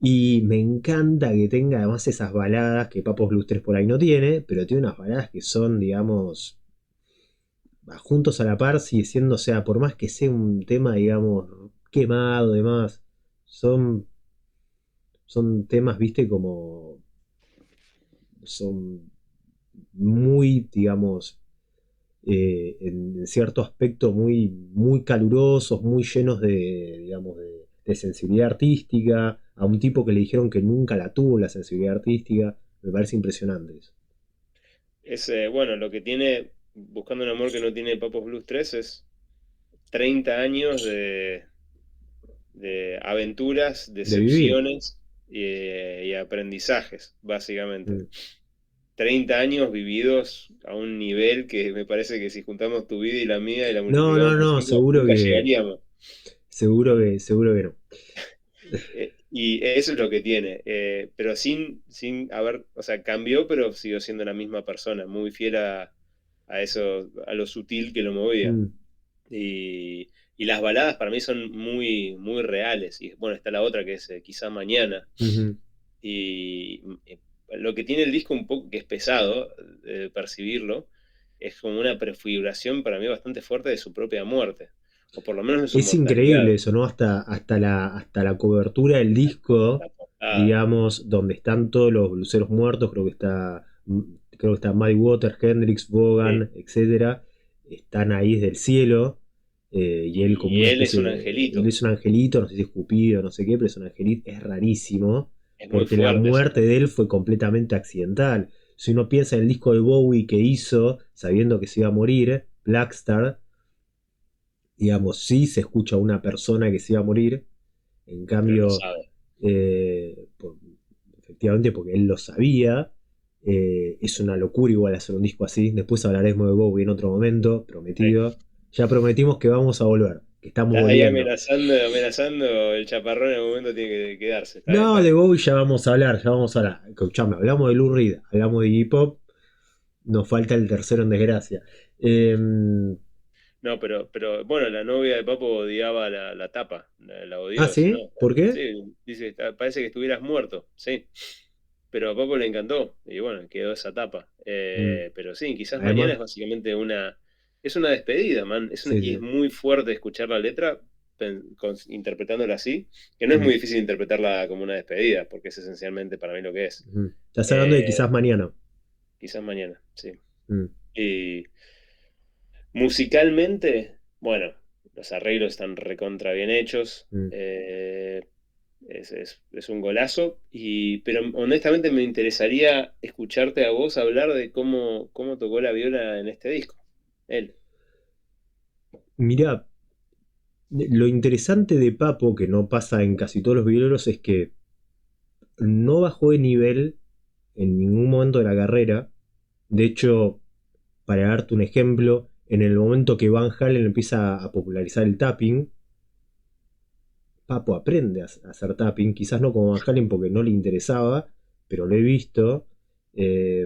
Speaker 2: Y me encanta que tenga además esas baladas que Papo Blues 3 por ahí no tiene, pero tiene unas baladas que son, digamos, juntos a la par, sigue siendo, o sea, por más que sea un tema, digamos, quemado, demás, son, son temas, viste, como son muy, digamos, en cierto aspecto muy, muy calurosos, muy llenos de, digamos, de sensibilidad artística, a un tipo que le dijeron que nunca la tuvo la sensibilidad artística, me parece impresionante eso.
Speaker 1: Es, bueno, lo que tiene Buscando un amor que no tiene Papos Blues 3 es 30 años de aventuras,
Speaker 2: De vivir.
Speaker 1: decepciones y aprendizajes, básicamente.
Speaker 2: Mm.
Speaker 1: 30 años vividos a un nivel que me parece que si juntamos tu vida y la mía y la
Speaker 2: No,
Speaker 1: multiplicamos
Speaker 2: no,
Speaker 1: por
Speaker 2: no,
Speaker 1: 5
Speaker 2: seguro
Speaker 1: nunca
Speaker 2: que,
Speaker 1: llegaríamos.
Speaker 2: seguro que no.
Speaker 1: Y eso es lo que tiene. Pero sin haber, o sea, cambió, pero siguió siendo la misma persona, muy fiel a eso, a lo sutil que lo movía.
Speaker 2: Mm,
Speaker 1: Y las baladas para mí son muy reales. Y bueno, está la otra que es Quizá Mañana.
Speaker 2: ujú.
Speaker 1: Y lo que tiene el disco un poco, que es pesado percibirlo, es como una prefiguración para mí bastante fuerte de su propia muerte, o por lo menos de su
Speaker 2: Es increíble
Speaker 1: mortalidad.
Speaker 2: eso, ¿no? Hasta la cobertura del disco,
Speaker 1: La portada.
Speaker 2: digamos, donde están todos los bluseros muertos, creo que está Muddy Waters, Hendrix,
Speaker 1: Sí.
Speaker 2: Vaughan, etcétera, están ahí desde el cielo, y él como
Speaker 1: Y
Speaker 2: una
Speaker 1: él es
Speaker 2: especie
Speaker 1: un
Speaker 2: él
Speaker 1: angelito.
Speaker 2: es un angelito, no sé si es Cupido, no sé qué, pero es un angelito, es rarísimo,
Speaker 1: Es muy
Speaker 2: porque la
Speaker 1: fuerte eso.
Speaker 2: muerte de él fue completamente accidental. Si uno piensa en el disco de Bowie que hizo, sabiendo que se iba a morir, Blackstar, digamos, sí se escucha a una persona que se iba a morir, en
Speaker 1: Pero lo
Speaker 2: cambio,
Speaker 1: sabe.
Speaker 2: eh, por- efectivamente porque él lo sabía, es una locura igual hacer un disco así, después hablaremos de Bowie en otro momento,
Speaker 1: Sí.
Speaker 2: prometido, ya prometimos que vamos a volver, que estamos
Speaker 1: Estás ahí
Speaker 2: volviendo.
Speaker 1: amenazando, el chaparrón en el momento tiene que quedarse. Está bien, está
Speaker 2: No, de
Speaker 1: bien.
Speaker 2: Bowie ya vamos a hablar, ya vamos a hablar. Escuchame, hablamos de Lou Reed, hablamos de Iggy Pop, nos falta el tercero en desgracia. Eh,
Speaker 1: No, pero bueno, la novia de Papo odiaba la tapa, la
Speaker 2: ah,
Speaker 1: odió, si no.
Speaker 2: ¿sí? ¿Por qué?
Speaker 1: Sí, dice, parece que estuvieras muerto, sí. Pero a Papo le encantó, y bueno, quedó esa tapa.
Speaker 2: Mm,
Speaker 1: Pero sí, quizás mañana
Speaker 2: además,
Speaker 1: es básicamente es una despedida, man.
Speaker 2: sí,
Speaker 1: Y es
Speaker 2: sí.
Speaker 1: muy fuerte escuchar la letra interpretándola así, que no es
Speaker 2: Mm,
Speaker 1: muy difícil interpretarla como una despedida, porque es esencialmente para mí lo que es.
Speaker 2: mm. Estás hablando de
Speaker 1: Eh,
Speaker 2: quizás mañana.
Speaker 1: Quizás mañana, sí.
Speaker 2: Mm,
Speaker 1: Y musicalmente, bueno, los arreglos están recontra bien hechos.
Speaker 2: mm.
Speaker 1: Es un golazo. Pero honestamente me interesaría escucharte a vos hablar de cómo tocó la viola en este disco. Él.
Speaker 2: Mirá, lo interesante de Papo, que no pasa en casi todos los violeros, es que no bajó de nivel en ningún momento de la carrera. De hecho, para darte un ejemplo, en el momento que Van Halen empieza a popularizar el tapping, Papo aprende a hacer tapping, quizás no como Van Halen porque no le interesaba, pero lo he visto. Eh,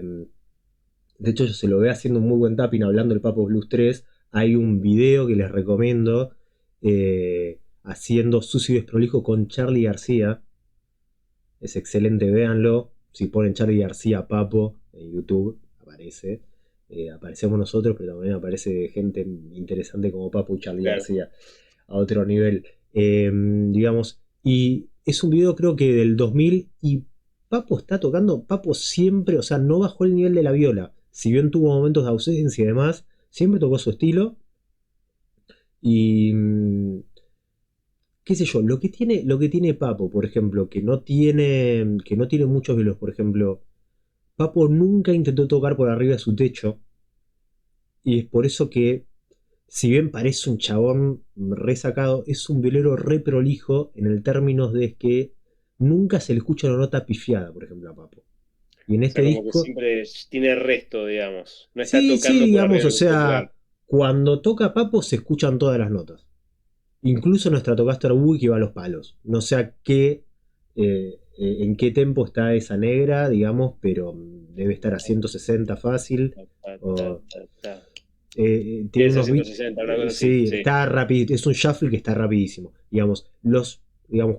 Speaker 2: de hecho, yo se lo ve haciendo un muy buen tapping hablando del Papo Blues 3. Hay un video que les recomiendo, haciendo Sucio y Desprolijo con Charlie García. Es excelente, véanlo. Si ponen Charlie García Papo en YouTube, aparece. Aparecemos nosotros, pero también aparece gente interesante como Papo y Charlie
Speaker 1: Claro.
Speaker 2: García a otro nivel. Digamos, y es un video creo que del 2000 y Papo está tocando, Papo siempre, o sea, no bajó el nivel de la viola. Si bien tuvo momentos de ausencia y demás, siempre tocó su estilo. Y qué sé yo, lo que tiene Papo, por ejemplo, que no tiene muchos violos, por ejemplo, Papo nunca intentó tocar por arriba de su techo. Y es por eso que, si bien parece un chabón resacado, es un violero re prolijo en el términos de que nunca se le escucha una nota pifiada, por ejemplo, a Papo. Y en
Speaker 1: O
Speaker 2: este
Speaker 1: sea, como que
Speaker 2: disco,
Speaker 1: siempre tiene resto, digamos. No está
Speaker 2: sí, sí,
Speaker 1: tocando por
Speaker 2: digamos,
Speaker 1: arriba
Speaker 2: o
Speaker 1: de algún
Speaker 2: sea,
Speaker 1: popular.
Speaker 2: cuando toca Papo se escuchan todas las notas. Incluso nuestra Stratocaster Wii que va a los palos. No sé en qué tempo está esa negra, digamos, pero debe estar a 160 fácil.
Speaker 1: Ta, ta, ta,
Speaker 2: O,
Speaker 1: ta, ta.
Speaker 2: tiene
Speaker 1: Debe ser
Speaker 2: unos beats.
Speaker 1: 160, una cosa así,
Speaker 2: Sí,
Speaker 1: sí.
Speaker 2: está rápido. Es un shuffle que está rapidísimo. Digamos,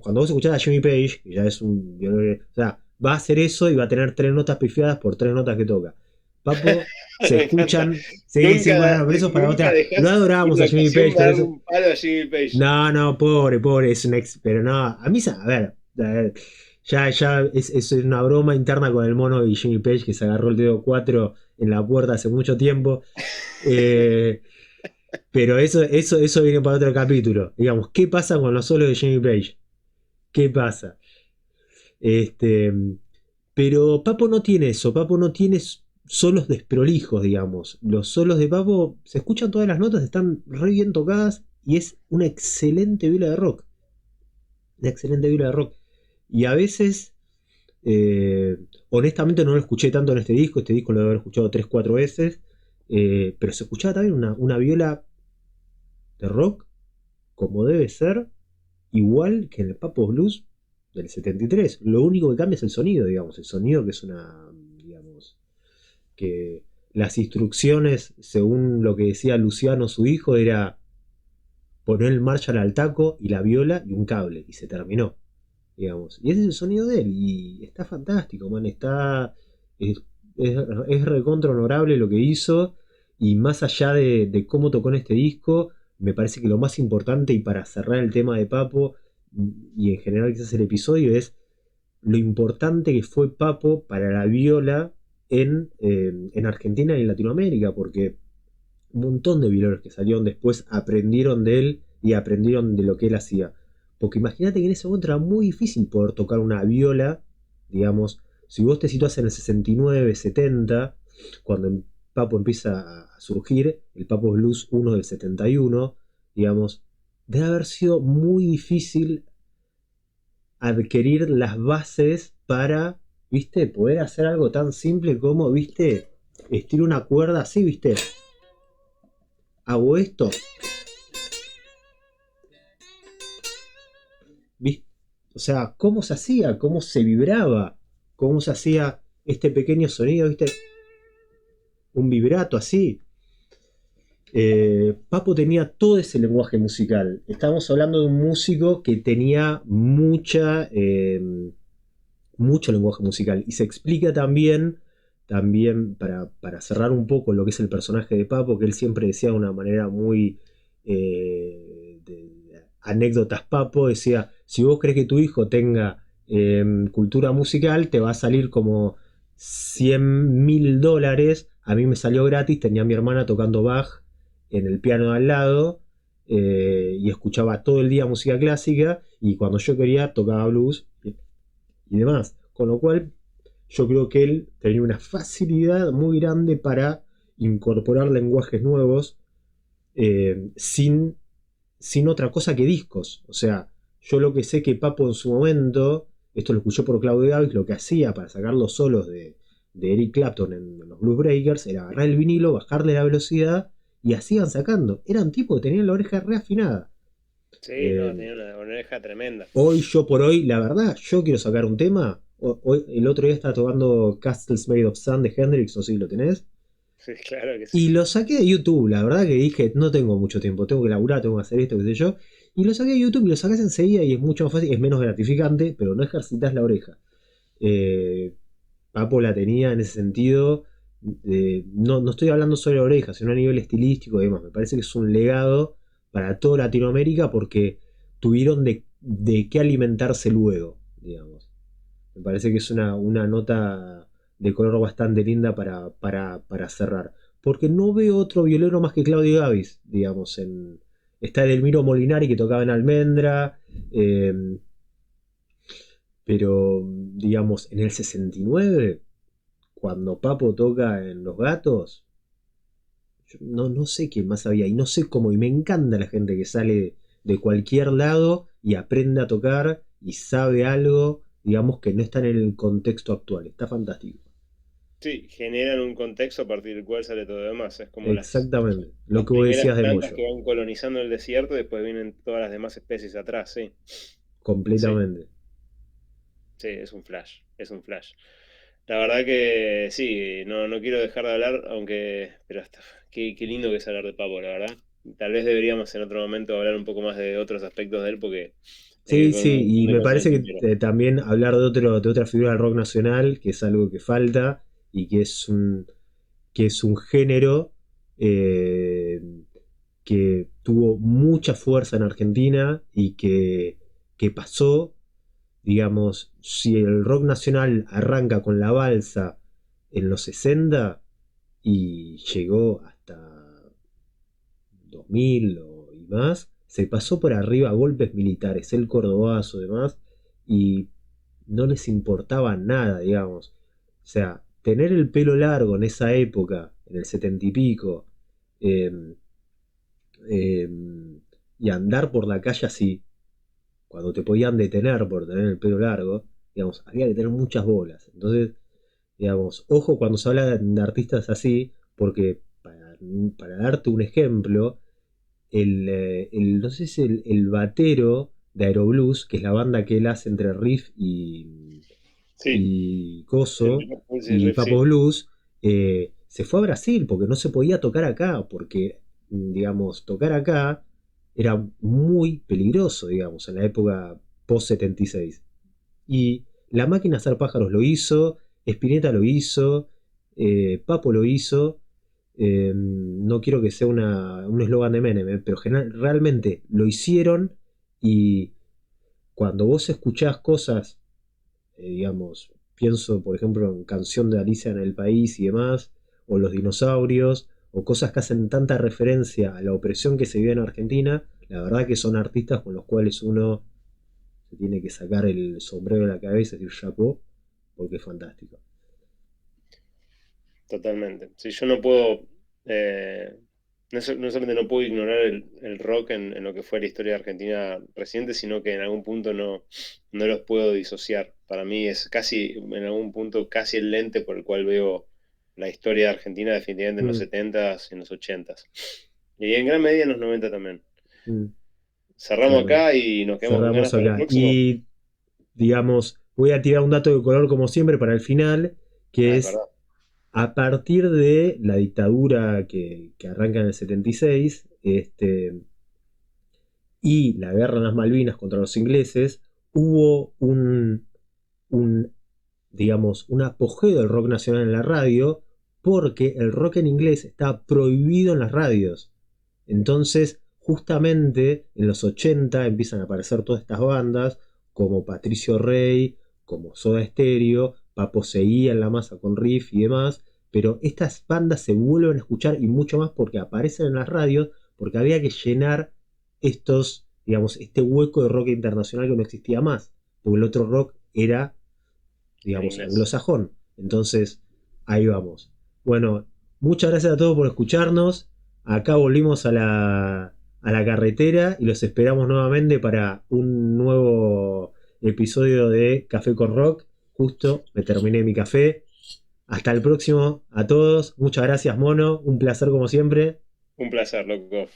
Speaker 2: cuando vos escuchás a Jimmy Page, que ya es un violero, o sea, va a hacer eso y va a tener tres notas pifiadas por tres notas que toca. Papo, se
Speaker 1: Me encanta.
Speaker 2: escuchan. Sí, sí, bueno, pero eso es para
Speaker 1: Nunca
Speaker 2: otra. Lo
Speaker 1: dejas ir
Speaker 2: adoramos
Speaker 1: la
Speaker 2: a Jimmy
Speaker 1: ocasión
Speaker 2: Page, pero
Speaker 1: para darle
Speaker 2: eso.
Speaker 1: un palo a Jimmy Page.
Speaker 2: No, no, pobre, pobre, es un ex. Pero no, a mí, a ver, ya es una broma interna con el mono y Jimmy Page que se agarró el dedo 4 en la puerta hace mucho tiempo. Eh, pero eso viene para otro capítulo. Digamos, ¿qué pasa con los solos de Jimmy Page? ¿Qué pasa? Este, pero Papo no tiene eso, Papo no tiene solos desprolijos, digamos. Los solos de Papo se escuchan todas las notas, están re bien tocadas y es una excelente viola de rock. Una excelente viola de rock. Y a veces, honestamente no lo escuché tanto en este disco lo debo haber escuchado 3 4 veces, pero se escuchaba también una viola de rock como debe ser, igual que en el Papo Blues del 73. Lo único que cambia es el sonido, digamos. El sonido que es digamos, que las instrucciones, según lo que decía Luciano, su hijo, era poner el Marshall al taco y la viola y un cable, y se terminó, digamos. Y ese es el sonido de él, y está fantástico, man. Es, es recontra honorable lo que hizo, y más allá de cómo tocó en este disco, me parece que lo más importante, y para cerrar el tema de Papo, y en general quizás el episodio, es lo importante que fue Papo para la viola en Argentina y en Latinoamérica, porque un montón de violeros que salieron después aprendieron de él y aprendieron de lo que él hacía. Porque imagínate que en ese momento era muy difícil poder tocar una viola, digamos, si vos te situás en el 69, 70, cuando el Papo empieza a surgir, el Papo Blues 1 del 71, digamos, debe haber sido muy difícil adquirir las bases para, viste, poder hacer algo tan simple como, viste, estiro una cuerda así, viste, hago esto, ¿viste? O sea, ¿cómo se hacía? ¿Cómo se vibraba? ¿Cómo se hacía este pequeño sonido, viste? Un vibrato así. Papo tenía todo ese lenguaje musical. Estamos hablando de un músico que tenía mucho lenguaje musical. Y se explica también para cerrar un poco lo que es el personaje de Papo, que él siempre decía de una manera muy de anécdotas Papo, decía, si vos crees que tu hijo tenga cultura musical, te va a salir como $100.000. A mí me salió gratis, tenía a mi hermana tocando Bach en el piano de al lado, y escuchaba todo el día música clásica, y cuando yo quería tocaba blues y demás. Con lo cual, yo creo que él tenía una facilidad muy grande para incorporar lenguajes nuevos, sin otra cosa que discos. O sea, yo lo que sé que Papo en su momento, esto lo escuché por Claudio Gávez, lo que hacía para sacar los solos de Eric Clapton en los Blues Breakers era agarrar el vinilo, bajarle la velocidad y así iban sacando. Eran tipos que tenían la oreja reafinada.
Speaker 1: Sí, no,
Speaker 2: Eh,
Speaker 1: tenía una oreja tremenda.
Speaker 2: Hoy yo por hoy, la verdad, yo quiero sacar un tema. Hoy, el otro día estaba tocando Castles Made of Sun de Hendrix, no sé si lo tenés.
Speaker 1: Sí, claro que sí.
Speaker 2: Y lo saqué de YouTube, la verdad que dije, no tengo mucho tiempo, tengo que laburar, tengo que hacer esto, qué sé yo. Y lo saqué de YouTube y lo sacás enseguida y es mucho más fácil, es menos gratificante, pero no ejercitas la oreja. Eh, Papo la tenía en ese sentido. No estoy hablando solo de la oreja, sino a nivel estilístico y demás. Me parece que es un legado para toda Latinoamérica porque tuvieron de de qué alimentarse luego, digamos. Me parece que es una nota de color bastante linda para cerrar. Porque no veo otro violero más que Claudio Gavis, digamos. Está Edelmiro Molinari que tocaba en Almendra, pero digamos, en el 69, cuando Papo toca en Los Gatos, yo no sé quién más había y no sé cómo, y me encanta la gente que sale de cualquier lado y aprende a tocar y sabe algo, digamos, que no está en el contexto actual. Está fantástico.
Speaker 1: Sí, generan un contexto a partir del cual sale todo lo demás. Es como
Speaker 2: Exactamente. Lo
Speaker 1: las
Speaker 2: que vos
Speaker 1: primeras
Speaker 2: decías de
Speaker 1: plantas
Speaker 2: Moyo.
Speaker 1: que van colonizando el desierto y después vienen todas las demás especies atrás, sí. Sí,
Speaker 2: Completamente.
Speaker 1: sí, es un flash, es un flash. La verdad que sí, no quiero dejar de hablar, aunque, pero hasta, qué lindo que es hablar de Papo, la verdad. Tal vez deberíamos en otro momento hablar un poco más de otros aspectos de él porque me quedé
Speaker 2: Sí,
Speaker 1: con un
Speaker 2: sí,
Speaker 1: montón
Speaker 2: y
Speaker 1: de
Speaker 2: me
Speaker 1: cosas en el
Speaker 2: parece
Speaker 1: tintero.
Speaker 2: que también hablar de otra figura del rock nacional, que es algo que falta y que es un género eh, que tuvo mucha fuerza en Argentina y que pasó, digamos, si el rock nacional arranca con la balsa en los 60 y llegó hasta 2000 y más, se pasó por arriba a golpes militares, el Cordobazo y demás, y no les importaba nada, digamos. O sea, tener el pelo largo en esa época, en el 70 y pico, eh, eh, y andar por la calle así, cuando te podían detener por tener el pelo largo, digamos, había que tener muchas bolas. Entonces, digamos, ojo cuando se habla de artistas así, porque para darte un ejemplo, no sé si el batero de Aeroblues, que es la banda que él hace entre Riff
Speaker 1: Sí,
Speaker 2: y
Speaker 1: entre
Speaker 2: Coso
Speaker 1: Pulse y
Speaker 2: y
Speaker 1: Riff,
Speaker 2: Papo
Speaker 1: sí.
Speaker 2: Blues, se fue a Brasil porque no se podía tocar acá, porque, digamos, tocar acá era muy peligroso, digamos, en la época post 76. Y La Máquina de Hacer Pájaros lo hizo, Spinetta lo hizo, Papo lo hizo. No quiero que sea un eslogan de Menem, pero realmente lo hicieron y cuando vos escuchás cosas, digamos, pienso por ejemplo en Canción de Alicia en el País y demás, o Los Dinosaurios, o cosas que hacen tanta referencia a la opresión que se vive en Argentina, la verdad que son artistas con los cuales uno se tiene que sacar el sombrero de la cabeza y decir chapeau, porque es fantástico.
Speaker 1: Totalmente. Sí, yo no puedo, no solamente no puedo ignorar el rock en lo que fue la historia de Argentina reciente, sino que en algún punto no los puedo disociar. Para mí es casi, en algún punto, casi el lente por el cual veo la historia de Argentina definitivamente en los
Speaker 2: Mm,
Speaker 1: 70s y en los 80s. Y en gran medida en los 90 también.
Speaker 2: mm,
Speaker 1: Cerramos
Speaker 2: tal cual.
Speaker 1: acá y nos quedamos con ganas
Speaker 2: Cerramos
Speaker 1: para el
Speaker 2: acá.
Speaker 1: próximo.
Speaker 2: Y digamos, voy a tirar un dato de color como siempre para el final,
Speaker 1: Ah,
Speaker 2: que
Speaker 1: es
Speaker 2: es
Speaker 1: verdad.
Speaker 2: a partir de la dictadura que arranca en el 76, y la guerra en las Malvinas contra los ingleses, hubo un, digamos, un apogeo del rock nacional en la radio, porque el rock en inglés estaba prohibido en las radios. Entonces, justamente en los 80 empiezan a aparecer todas estas bandas, como Patricio Rey, como Soda Stereo, Papo seguía en la masa con Riff y demás, pero estas bandas se vuelven a escuchar y mucho más porque aparecen en las radios, porque había que llenar estos, digamos, este hueco de rock internacional que no existía más, porque el otro rock era,
Speaker 1: En
Speaker 2: digamos,
Speaker 1: inglés.
Speaker 2: anglosajón. Entonces, ahí vamos. Bueno, muchas gracias a todos por escucharnos. Acá volvimos a la carretera y los esperamos nuevamente para un nuevo episodio de Café con Rock. Justo me terminé mi café. Hasta el próximo a todos. Muchas gracias, Mono. Un placer como siempre.
Speaker 1: Un placer, loco.